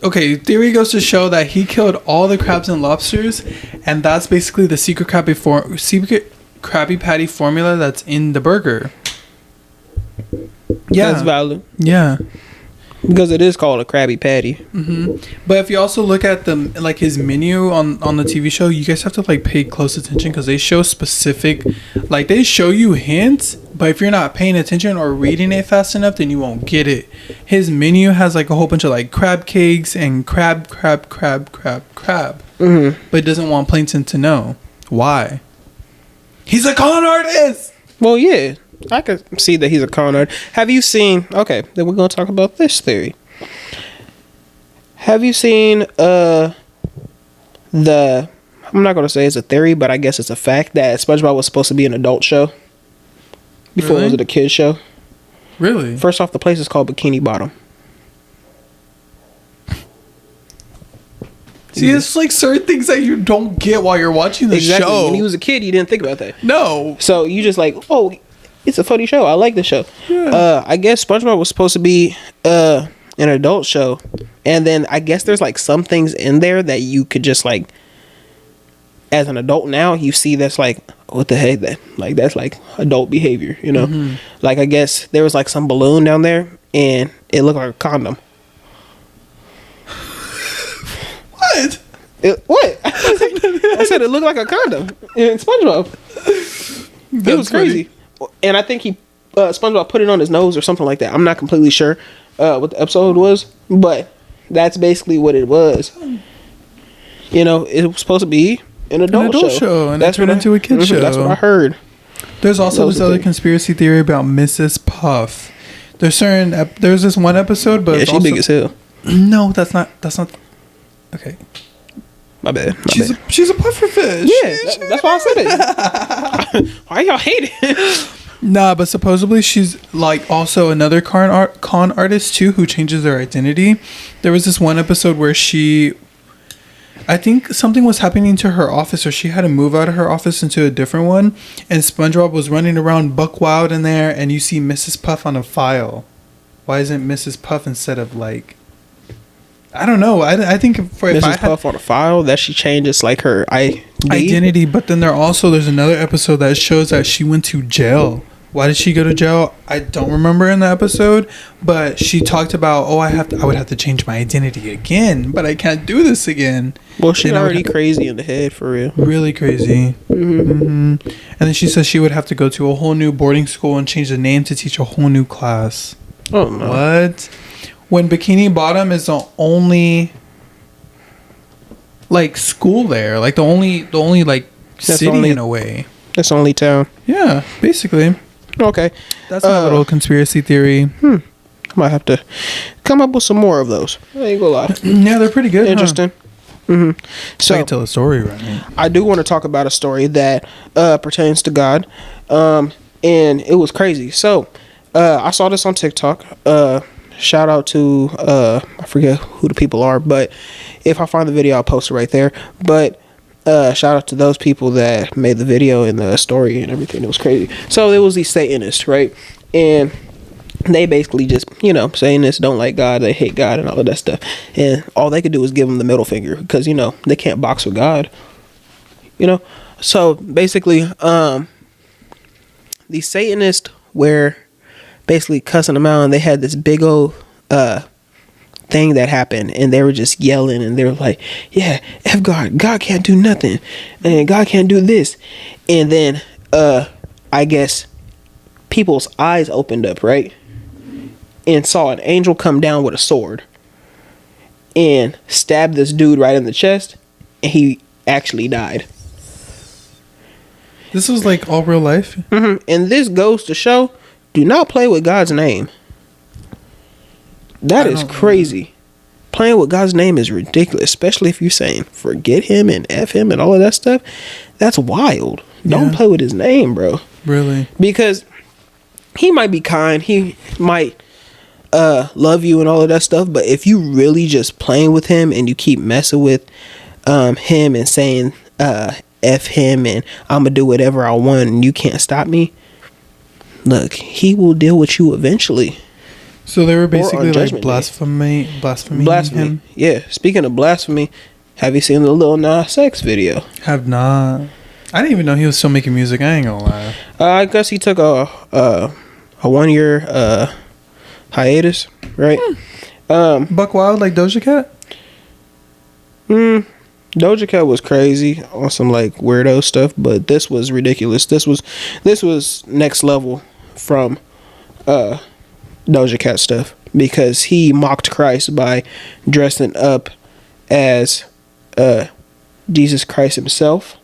Okay, theory goes to show that he killed all the crabs and lobsters, and that's basically the secret Krabby Patty formula that's in the burger. Yeah, that's valid. Yeah, because it is called a Krabby Patty. Mm-hmm. But if you also look at his menu on the TV show, you guys have to pay close attention because they show specific, they show you hints. But if you're not paying attention or reading it fast enough, then you won't get it. His menu has a whole bunch of crab cakes and crab. Mm-hmm. But it doesn't want Plankton to know why. He's a con artist. Well, yeah, I could see that he's a con artist. Have you seen? Okay, then we're gonna talk about this theory. Have you seen I'm not gonna say it's a theory, but I guess it's a fact that SpongeBob was supposed to be an adult show before it was a kid's show. Really? First off, the place is called Bikini Bottom. See, it's certain things that you don't get while you're watching the show. When he was a kid, you didn't think about that. No. So you just oh, it's a funny show. I like the show. Yeah. I guess SpongeBob was supposed to be an adult show, and then I guess there's some things in there that you could just as an adult now you see that's what the heck that's adult behavior, Mm-hmm. I guess there was some balloon down there and it looked like a condom. What? What? I said it looked like a condom in SpongeBob. It was crazy. And I think SpongeBob put it on his nose or something like that. I'm not completely sure what the episode was, but that's basically what it was. It was supposed to be an adult show. And that's turned into a kid show. That's what I heard. There's also this other conspiracy theory about Mrs. Puff. There's this one episode, but she's big as hell. No, that's not. Okay. My bad. She's a pufferfish. Yeah, that's why I said it. Why y'all hate it? Nah, but supposedly she's also another con artist too who changes their identity. There was this one episode where she I think something was happening to her office, or she had to move out of her office into a different one, and SpongeBob was running around buck wild in there, and you see Mrs. Puff on a file. Why isn't Mrs. Puff instead of like... I don't know. I think for Mrs. Puff on a file that she changes like her identity, but then there's another episode that shows that she went to jail. Why did she go to jail? I don't remember in the episode, but she talked about, I would have to change my identity again, but I can't do this again. Well, she's already crazy in the head, for real. Really crazy. And then she says she would have to go to a whole new boarding school and change the name to teach a whole new class. Oh no! What? When Bikini Bottom is the only like school there, like the only like city in a way. That's the only town. Yeah, basically. Okay. That's my little conspiracy theory. I might have to come up with some more of those. I ain't gonna lie. Yeah, they're pretty good. Interesting. So I can tell a story right now. I do want to talk about a story that pertains to God. And it was crazy. So I saw this on TikTok. Shout out to I forget who the people are, but if I find the video, I'll post it right there. But shout out to those people that made the video and the story and everything. It was crazy. So there was these Satanists, right? And they basically just, Satanists don't like God, they hate God and all of that stuff. And all they could do was give them the middle finger because, they can't box with God. So basically, these Satanists were basically cussing them out, and they had this big old thing that happened, and they were just yelling, and they were like, yeah, F God can't do nothing, and God can't do this. And then I guess people's eyes opened up, right, and saw an angel come down with a sword and stab this dude right in the chest, and he actually died. This was like all real life. And this goes to show, do not play with God's name. That is crazy. Playing with God's name is ridiculous, especially if you're saying forget him and F him and all of that stuff. That's wild. Don't play with his name, bro. Really? Because he might be kind. He might love you and all of that stuff. But if you really just playing with him and you keep messing with him and saying F him and I'm going to do whatever I want and you can't stop me, look, he will deal with you eventually. So they were basically like blasphemy him? Yeah. Speaking of blasphemy, have you seen the Lil Nas X video? Have not. I didn't even know he was still making music. I ain't gonna lie. I guess he took a 1 year hiatus, right? Buck Wild like Doja Cat? Doja Cat was crazy on some like weirdo stuff, but this was ridiculous. This was next level from Doja Cat stuff, because he mocked Christ by dressing up as Jesus Christ himself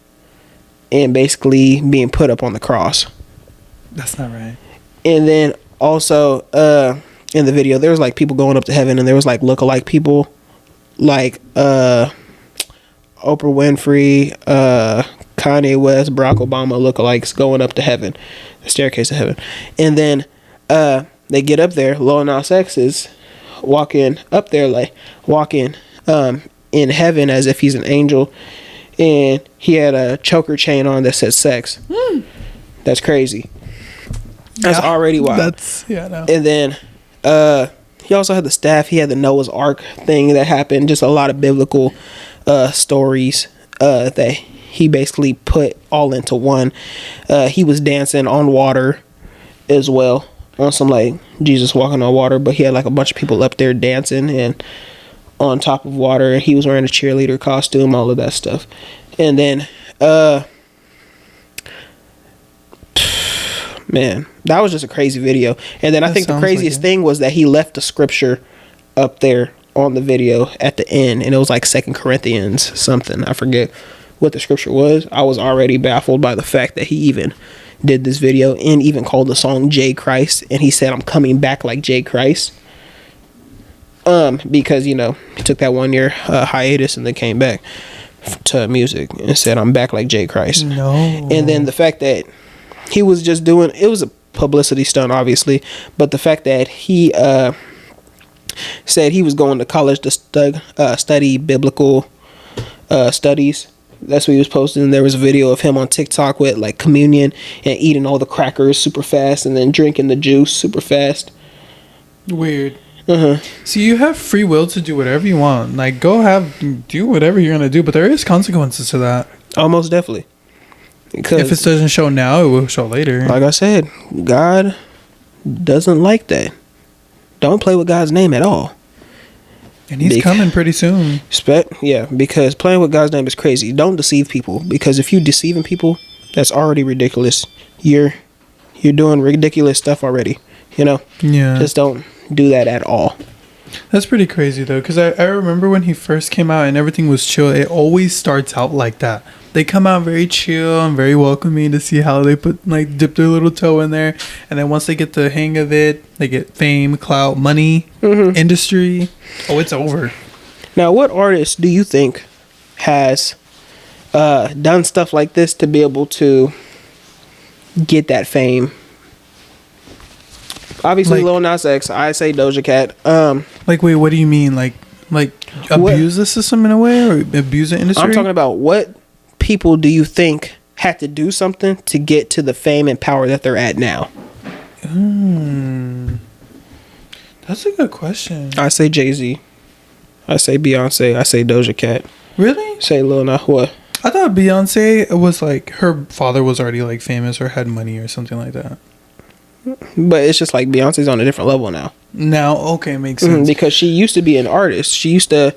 and basically being put up on the cross. That's not right. And then also in the video there was like people going up to heaven, and there was like lookalike people like Oprah Winfrey, Kanye West, Barack Obama lookalikes going up to heaven, the staircase of heaven. And then they get up there. Lil Nas X is walking up there, like walking in heaven as if he's an angel, and he had a choker chain on that said sex. That's crazy. That's already wild. And then he also had the staff. He had the Noah's Ark thing that happened. Just a lot of biblical stories that he basically put all into one. He was dancing on water as well, on some like Jesus walking on water, but he had like a bunch of people up there dancing and on top of water. He was wearing a cheerleader costume, all of that stuff. And then man, that was just a crazy video. And then I think the craziest thing was that he left the scripture up there on the video at the end, and it was like 2 Corinthians something. I forget what the scripture was. I was already baffled by the fact that he even did this video and even called the song J Christ, and he said I'm coming back like J Christ, because he took that 1 year hiatus and then came back to music and said I'm back like J Christ. No. And then the fact that he was just doing, it was a publicity stunt obviously, but the fact that he said he was going to college to study biblical studies. That's what he was posting. There was a video of him on TikTok with like communion and eating all the crackers super fast and then drinking the juice super fast. Weird. So you have free will to do whatever you want. Like, do whatever you're gonna do, but there is consequences to that. Almost definitely. Because if it doesn't show now, it will show later. Like I said, God doesn't like that. Don't play with God's name at all. And he's coming pretty soon. Yeah, because playing with God's name is crazy. Don't deceive people, because if you deceiving people, that's already ridiculous. You're doing ridiculous stuff already. You know? Yeah. Just don't do that at all. That's pretty crazy though, because I remember when he first came out and everything was chill. It always starts out like that. They come out very chill and very welcoming to see how they dip their little toe in there, and then once they get the hang of it, they get fame, clout, money, industry. Oh, it's over. Now, what artist do you think has done stuff like this to be able to get that fame? Obviously, Lil Nas X. I say Doja Cat. Wait, what do you mean? Like abuse the system in a way, or abuse the industry? I'm talking about what people do you think had to do something to get to the fame and power that they're at now? That's a good question. I say Jay-Z. I say Beyonce. I say Doja Cat. Really? Say Lil Nas. What? I thought Beyonce was like, her father was already like famous or had money or something like that. But it's just like Beyonce's on a different level now. Now, okay, makes sense. Because she used to be an artist. She used to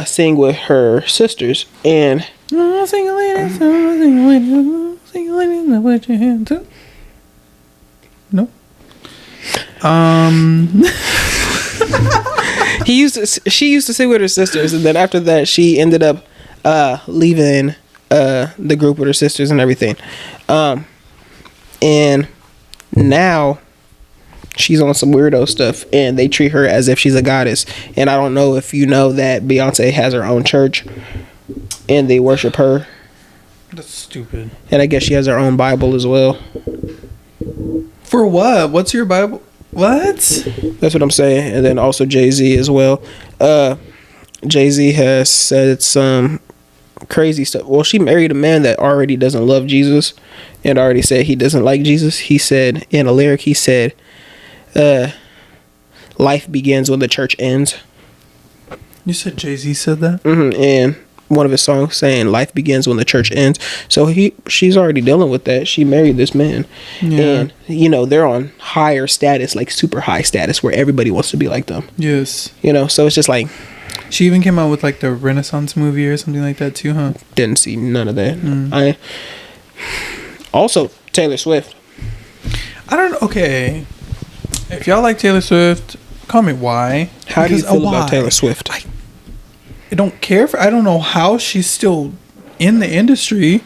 sing with her sisters. And sing a lady, put your hands up. No. She used to sing with her sisters, and then after that, she ended up leaving the group with her sisters and everything. And now she's on some weirdo stuff, and they treat her as if she's a goddess. And I don't know if you know that Beyonce has her own church, and they worship her. That's stupid. And I guess she has her own Bible as well. For what? What's your Bible? What? That's what I'm saying. And then also Jay-Z as well. Jay-Z has said some crazy stuff. Well, she married a man that already doesn't love Jesus and already said he doesn't like Jesus. He said in a lyric, he said, life begins when the church ends. You said Jay-Z said that? And one of his songs saying life begins when the church ends. So she's already dealing with that. She married this man. Yeah. And they're on higher status, like super high status, where everybody wants to be like them. Yes. So it's just like, she even came out with like the Renaissance movie or something like that too, huh? Didn't see none of that. Also Taylor Swift. I don't know. Okay, if y'all like Taylor Swift, comment why. How do you feel about Taylor Swift? I don't care I don't know how she's still in the industry.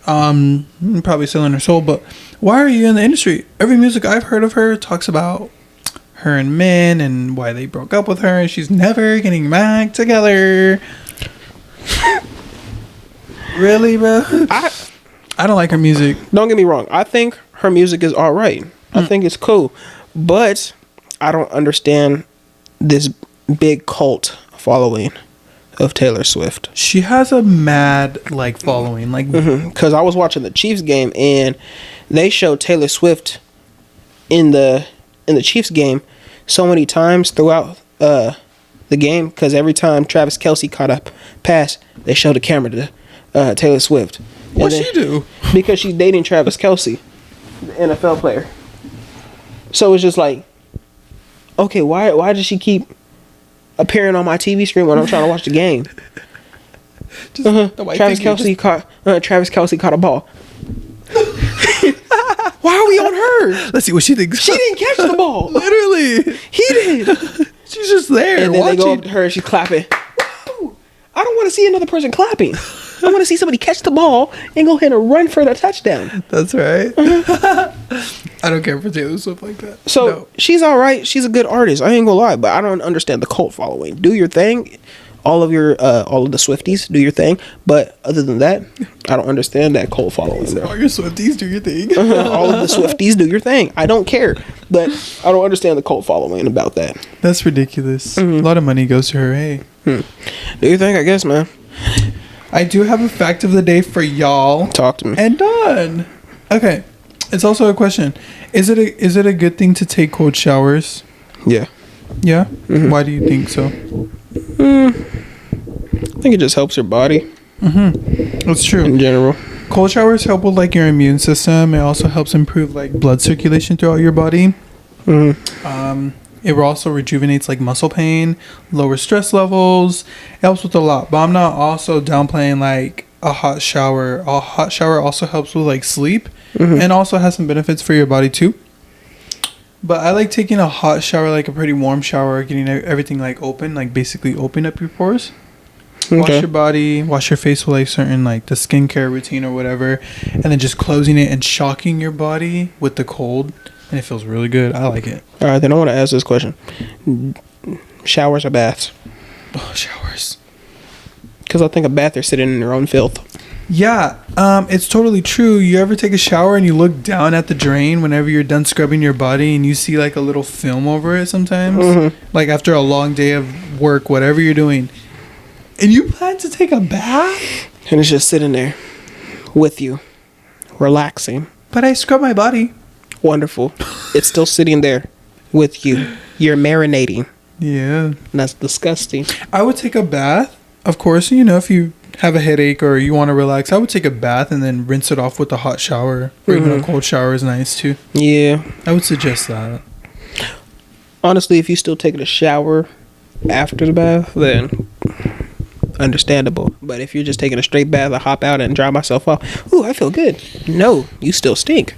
Probably selling her soul, but why are you in the industry? Every music I've heard of her talks about her and men and why they broke up with her, and she's never getting back together. Really, bro? I don't like her music. Don't get me wrong. I think her music is all right. I think it's cool, but I don't understand this big cult following of Taylor Swift. She has a mad following, because I was watching the Chiefs game and they showed Taylor Swift in the Chiefs game so many times throughout the game, because every time Travis Kelce caught a pass, they showed the camera to Taylor Swift. What'd she do? Because she's dating Travis Kelce, the NFL player. So it's just like, okay, why does she keep appearing on my TV screen when I'm trying to watch the game? Travis Kelce caught a ball. Why are we on her? Let's see what she thinks. She didn't catch the ball. Literally. He did. She's just there. And then they go up to her and she's clapping. Woo! I don't want to see another person clapping. I want to see somebody catch the ball and go ahead and run for the touchdown. That's right. I don't care for Taylor Swift like that. So she's all right. She's a good artist. I ain't gonna lie, but I don't understand the cult following. Do your thing. All of the Swifties, do your thing. But other than that, I don't understand that cult following. All your Swifties, do your thing. All of the Swifties, do your thing. I don't care, but I don't understand the cult following about that. That's ridiculous. A lot of money goes to her. Hey, do your thing, I guess, man. I do have a fact of the day for y'all. Talk to me. And done. Okay. It's also a question. Is it a good thing to take cold showers? Yeah. Yeah? Mm-hmm. Why do you think so? I think it just helps your body. Mm-hmm. That's true. In general. Cold showers help with like your immune system. It also helps improve like blood circulation throughout your body. Mm-hmm. It also rejuvenates like muscle pain, lower stress levels. It helps with a lot. But I'm not also downplaying like a hot shower. A hot shower also helps with like sleep, and also has some benefits for your body too. But I like taking a hot shower, like a pretty warm shower, getting everything like open, like basically open up your pores. Okay. Wash your body, wash your face with like certain like the skincare routine or whatever, and then just closing it and shocking your body with the cold, and it feels really good. I like it. All right, then I want to ask this question: showers or baths? Oh, showers. Because I think a bath, they're sitting in their own filth. Yeah, it's totally true. You ever take a shower and you look down at the drain whenever you're done scrubbing your body and you see like a little film over it sometimes? Like after a long day of work, whatever you're doing. And you plan to take a bath? And it's just sitting there with you, relaxing. But I scrub my body. Wonderful. It's still sitting there with you. You're marinating. Yeah. And that's disgusting. I would take a bath. Of course, you know, if you have a headache or you want to relax, I would take a bath and then rinse it off with a hot shower. Or even a cold shower is nice too. Yeah. I would suggest that. Honestly, if you still taking a shower after the bath, then understandable. But if you're just taking a straight bath, I hop out and dry myself off. Ooh, I feel good. No, you still stink.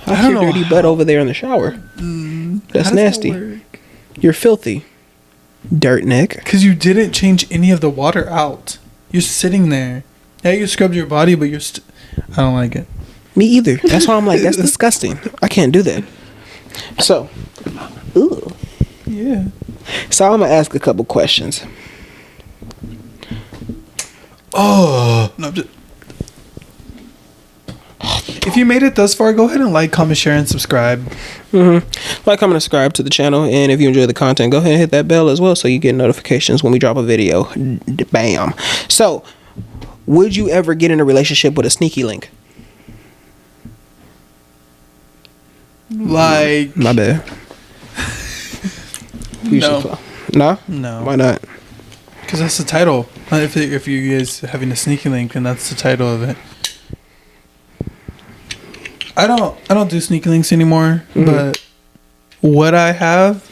How's your dirty butt over there in the shower? That's nasty. That you're filthy. Dirt neck. Because you didn't change any of the water out. You're sitting there. Yeah, you scrubbed your body, but I don't like it. Me either. That's why I'm like, that's disgusting. I can't do that. So, ooh. Yeah. So I'm going to ask a couple questions. Oh. No, if you made it thus far, go ahead and like, comment, share, and subscribe. Like, comment, and subscribe to the channel. And if you enjoy the content, go ahead and hit that bell as well so you get notifications when we drop a video. Bam. So, would you ever get in a relationship with a sneaky link? Like... My bad. No. No? No. Why not? Because that's the title. If you guys having a sneaky link, then that's the title of it. I don't do sneaky links anymore, but would I have?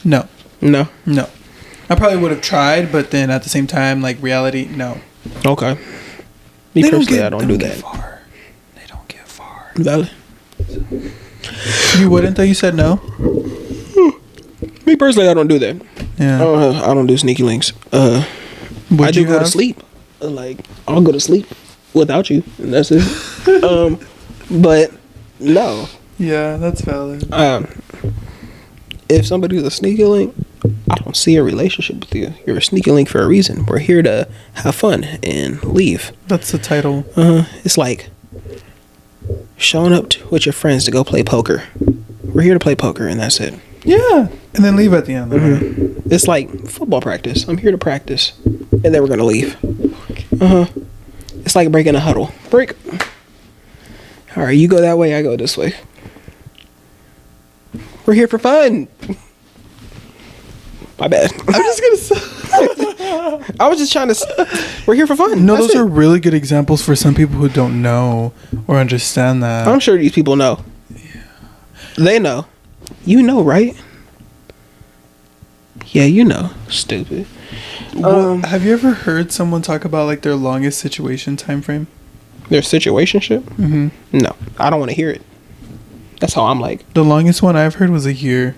No. I probably would have tried, but then at the same time, like reality, no. Okay. Me personally, I don't do that. They don't get far. Valid. You wouldn't though? You said no. Me personally, I don't do that. Yeah. I don't do sneaky links. I do go to sleep. Like, I'll go to sleep without you, and that's it. But no. Yeah, that's valid. If somebody's a sneaky link, I don't see a relationship with you. You're a sneaky link for a reason. We're here to have fun and leave. That's the title. It's like showing up with your friends to go play poker. We're here to play poker, and that's it. Yeah, and then leave at the end. It's like football practice. I'm here to practice, and then we're gonna leave. It's like breaking a huddle. Break. All right, you go that way, I go this way. We're here for fun. My bad. I'm just gonna say. I was just trying to. We're here for fun. No, those are really good examples for some people who don't know or understand that. I'm sure these people know. Yeah. They know. You know, right? Yeah, you know. Stupid. Well, have you ever heard someone talk about like their longest situation time frame? Their situationship? No, I don't want to hear it. That's how I'm like. The longest one I've heard was a year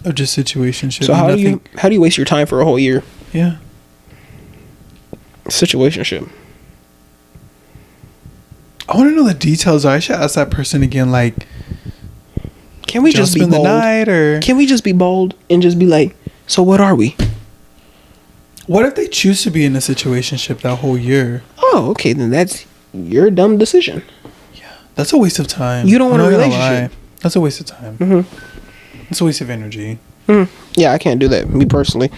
of just situationship. So how do you waste your time for a whole year? Yeah. Situationship. I want to know the details. I should ask that person again. Like, can we just be bold? The night, or can we just be bold and just be like, so what are we? What if they choose to be in a situationship that whole year? Oh, okay, then that's your dumb decision. Yeah, that's a waste of time. You don't want a relationship. That's a waste of time. It's a waste of energy. Yeah, I can't do that, me personally.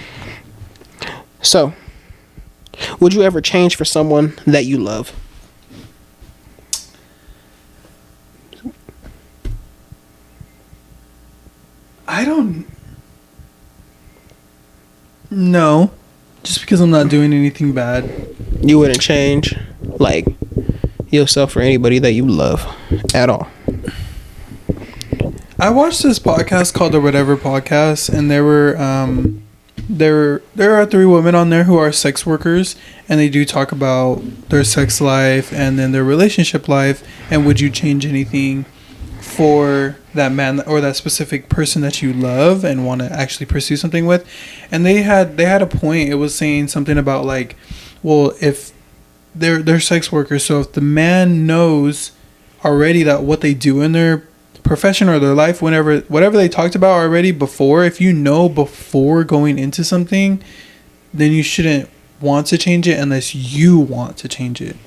So, Would you ever change for someone that you love? I don't. No. Just because I'm not doing anything bad. You wouldn't change, like, yourself for anybody that you love at all? I watched this podcast called the Whatever Podcast, and there are 3 women on there who are sex workers, and they do talk about their sex life and then their relationship life, and would you change anything for that man or that specific person that you love and want to actually pursue something with. And they had a point. It was saying something about like, well, if they're sex workers, so if the man knows already that what they do in their profession or their life, whatever they talked about already before, if you know before going into something, then you shouldn't want to change it unless you want to change it.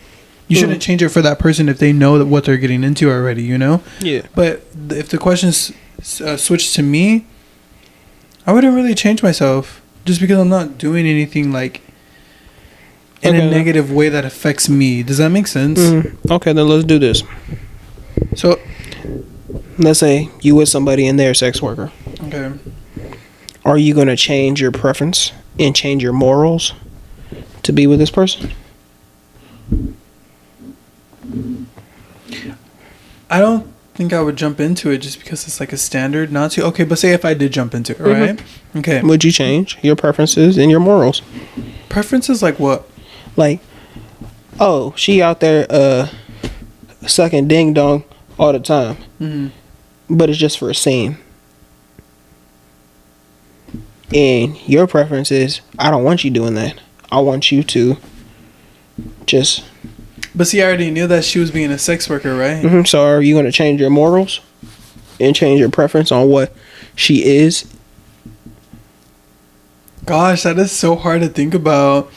You shouldn't change it for that person if they know that what they're getting into already, you know? Yeah. But if the questions switch to me, I wouldn't really change myself just because I'm not doing anything like in a negative way that affects me. Does that make sense? Okay, then let's do this. So, let's say you with somebody and they're a sex worker. Okay. Are you going to change your preference and change your morals to be with this person? I don't think I would jump into it just because it's like a standard not to. Okay, but say if I did jump into it, right? Okay. Would you change your preferences and your morals? Preferences like what? Like, oh, she out there sucking ding dong all the time. But it's just for a scene. And your preference is, I don't want you doing that. I want you to just... But see, I already knew that she was being a sex worker, right? So are you going to change your morals and change your preference on what she is? Gosh, that is so hard to think about.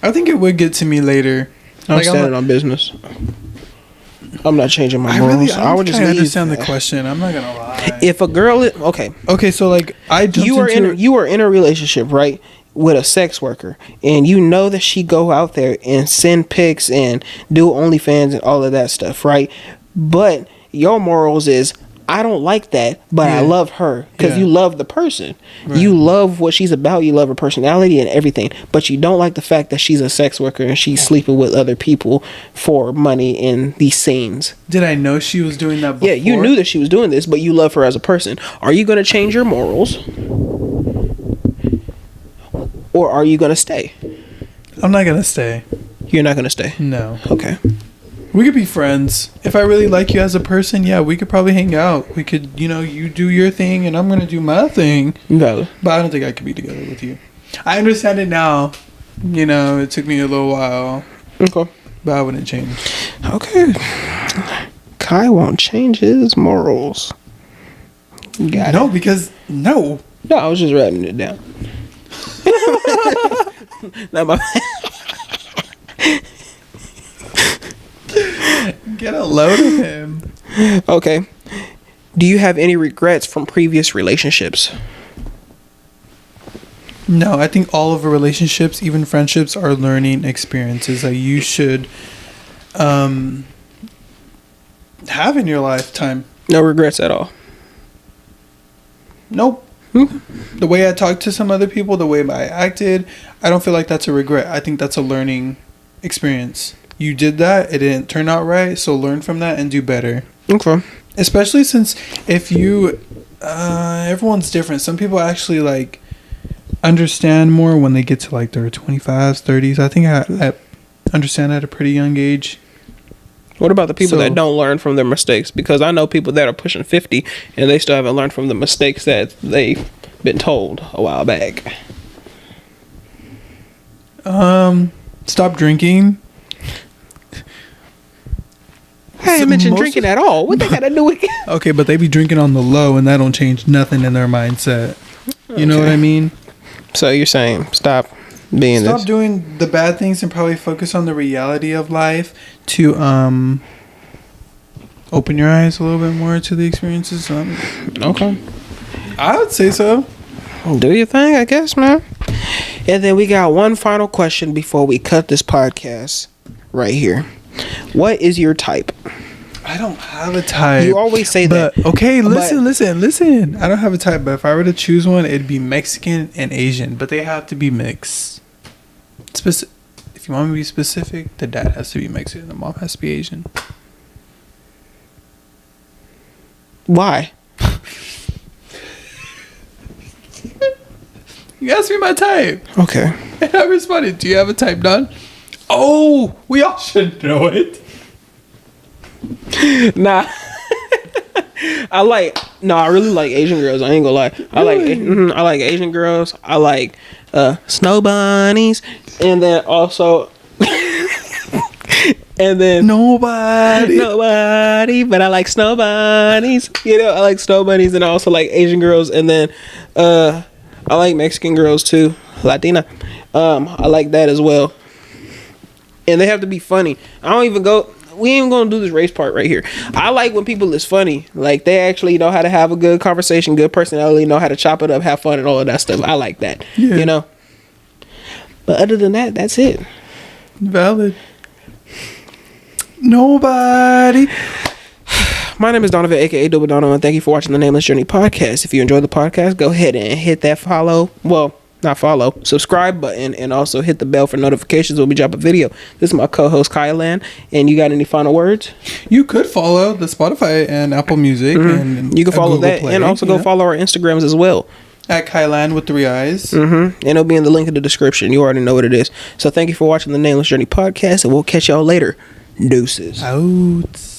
I think it would get to me later. I'm standing on business. I'm not changing my morals. I would just understand the question. I'm not going to lie. If a girl is... Okay, so like you are in a relationship, right? With a sex worker, and you know that she go out there and send pics and do OnlyFans and all of that stuff, right? But your morals is, I don't like that, but I love her, because you love the person. Right. You love what she's about. You love her personality and everything, but you don't like the fact that she's a sex worker and she's sleeping with other people for money in these scenes. Did I know she was doing that before? Yeah, you knew that she was doing this, but you love her as a person. Are you going to change your morals? Or are you going to stay? I'm not going to stay. You're not going to stay? No. Okay. We could be friends. If I really like you as a person, yeah, we could probably hang out. We could, you do your thing and I'm going to do my thing. No. But I don't think I could be together with you. I understand it now. It took me a little while. Okay. But I wouldn't change. Okay. Kai won't change his morals. No, because... No, I was just writing it down. Not my Get a load of him. Okay. Do you have any regrets from previous relationships? No, I think all of the relationships, even friendships, are learning experiences that you should have in your lifetime. No regrets at all? Nope. The way I talked to some other people, the way I acted, I don't feel like that's a regret. I think that's a learning experience. You did that, it didn't turn out right, so learn from that and do better. Okay. Especially since if you, everyone's different. Some people actually like understand more when they get to like their 25s, 30s. I think I understand at a pretty young age. What about the people that don't learn from their mistakes? Because I know people that are pushing 50 and they still haven't learned from the mistakes that they've been told a while back. Stop drinking. I ain't mentioned drinking at all. What they got to do with it? Okay, but they be drinking on the low and that don't change nothing in their mindset. You know what I mean? So you're saying stop doing the bad things and probably focus on the reality of life to open your eyes a little bit more to the experiences. Okay. I would say so. Do your thing, I guess, man. And then we got one final question before we cut this podcast right here. What is your type? I don't have a type. You always say but, that. Okay, listen. I don't have a type, but if I were to choose one, it'd be Mexican and Asian. But they have to be mixed. If you want me to be specific, the dad has to be Mexican, the mom has to be Asian. Why? You asked me my type. Okay. And I responded, do you have a type, Don? Oh, we all should know it. Nah. I really like Asian girls. I ain't gonna lie. I like Asian girls. I like snow bunnies, and then also and then nobody, but I like snow bunnies. You know, I like snow bunnies, and I also like Asian girls, and then I like Mexican girls too, Latina. I like that as well, and they have to be funny. We ain't gonna do this race part right here. I like when people is funny. Like, they actually know how to have a good conversation, good personality, know how to chop it up, have fun, and all of that stuff. I like that. Yeah. You know? But other than that, that's it. Valid. Nobody. My name is Donavan, aka Donavan. Thank you for watching the Nameless Journey podcast. If you enjoyed the podcast, go ahead and hit that subscribe button, and also hit the bell for notifications when we drop a video. This is my co-host Kylan, and you got any final words? You could follow the Spotify and Apple Music, and you can follow Google that Play, and also go follow our Instagrams as well at Kylan with 3 eyes. And it'll be in the link in the description. You already know what it is. So thank you for watching the Nameless Journey podcast, and we'll catch y'all later. Deuces. Out.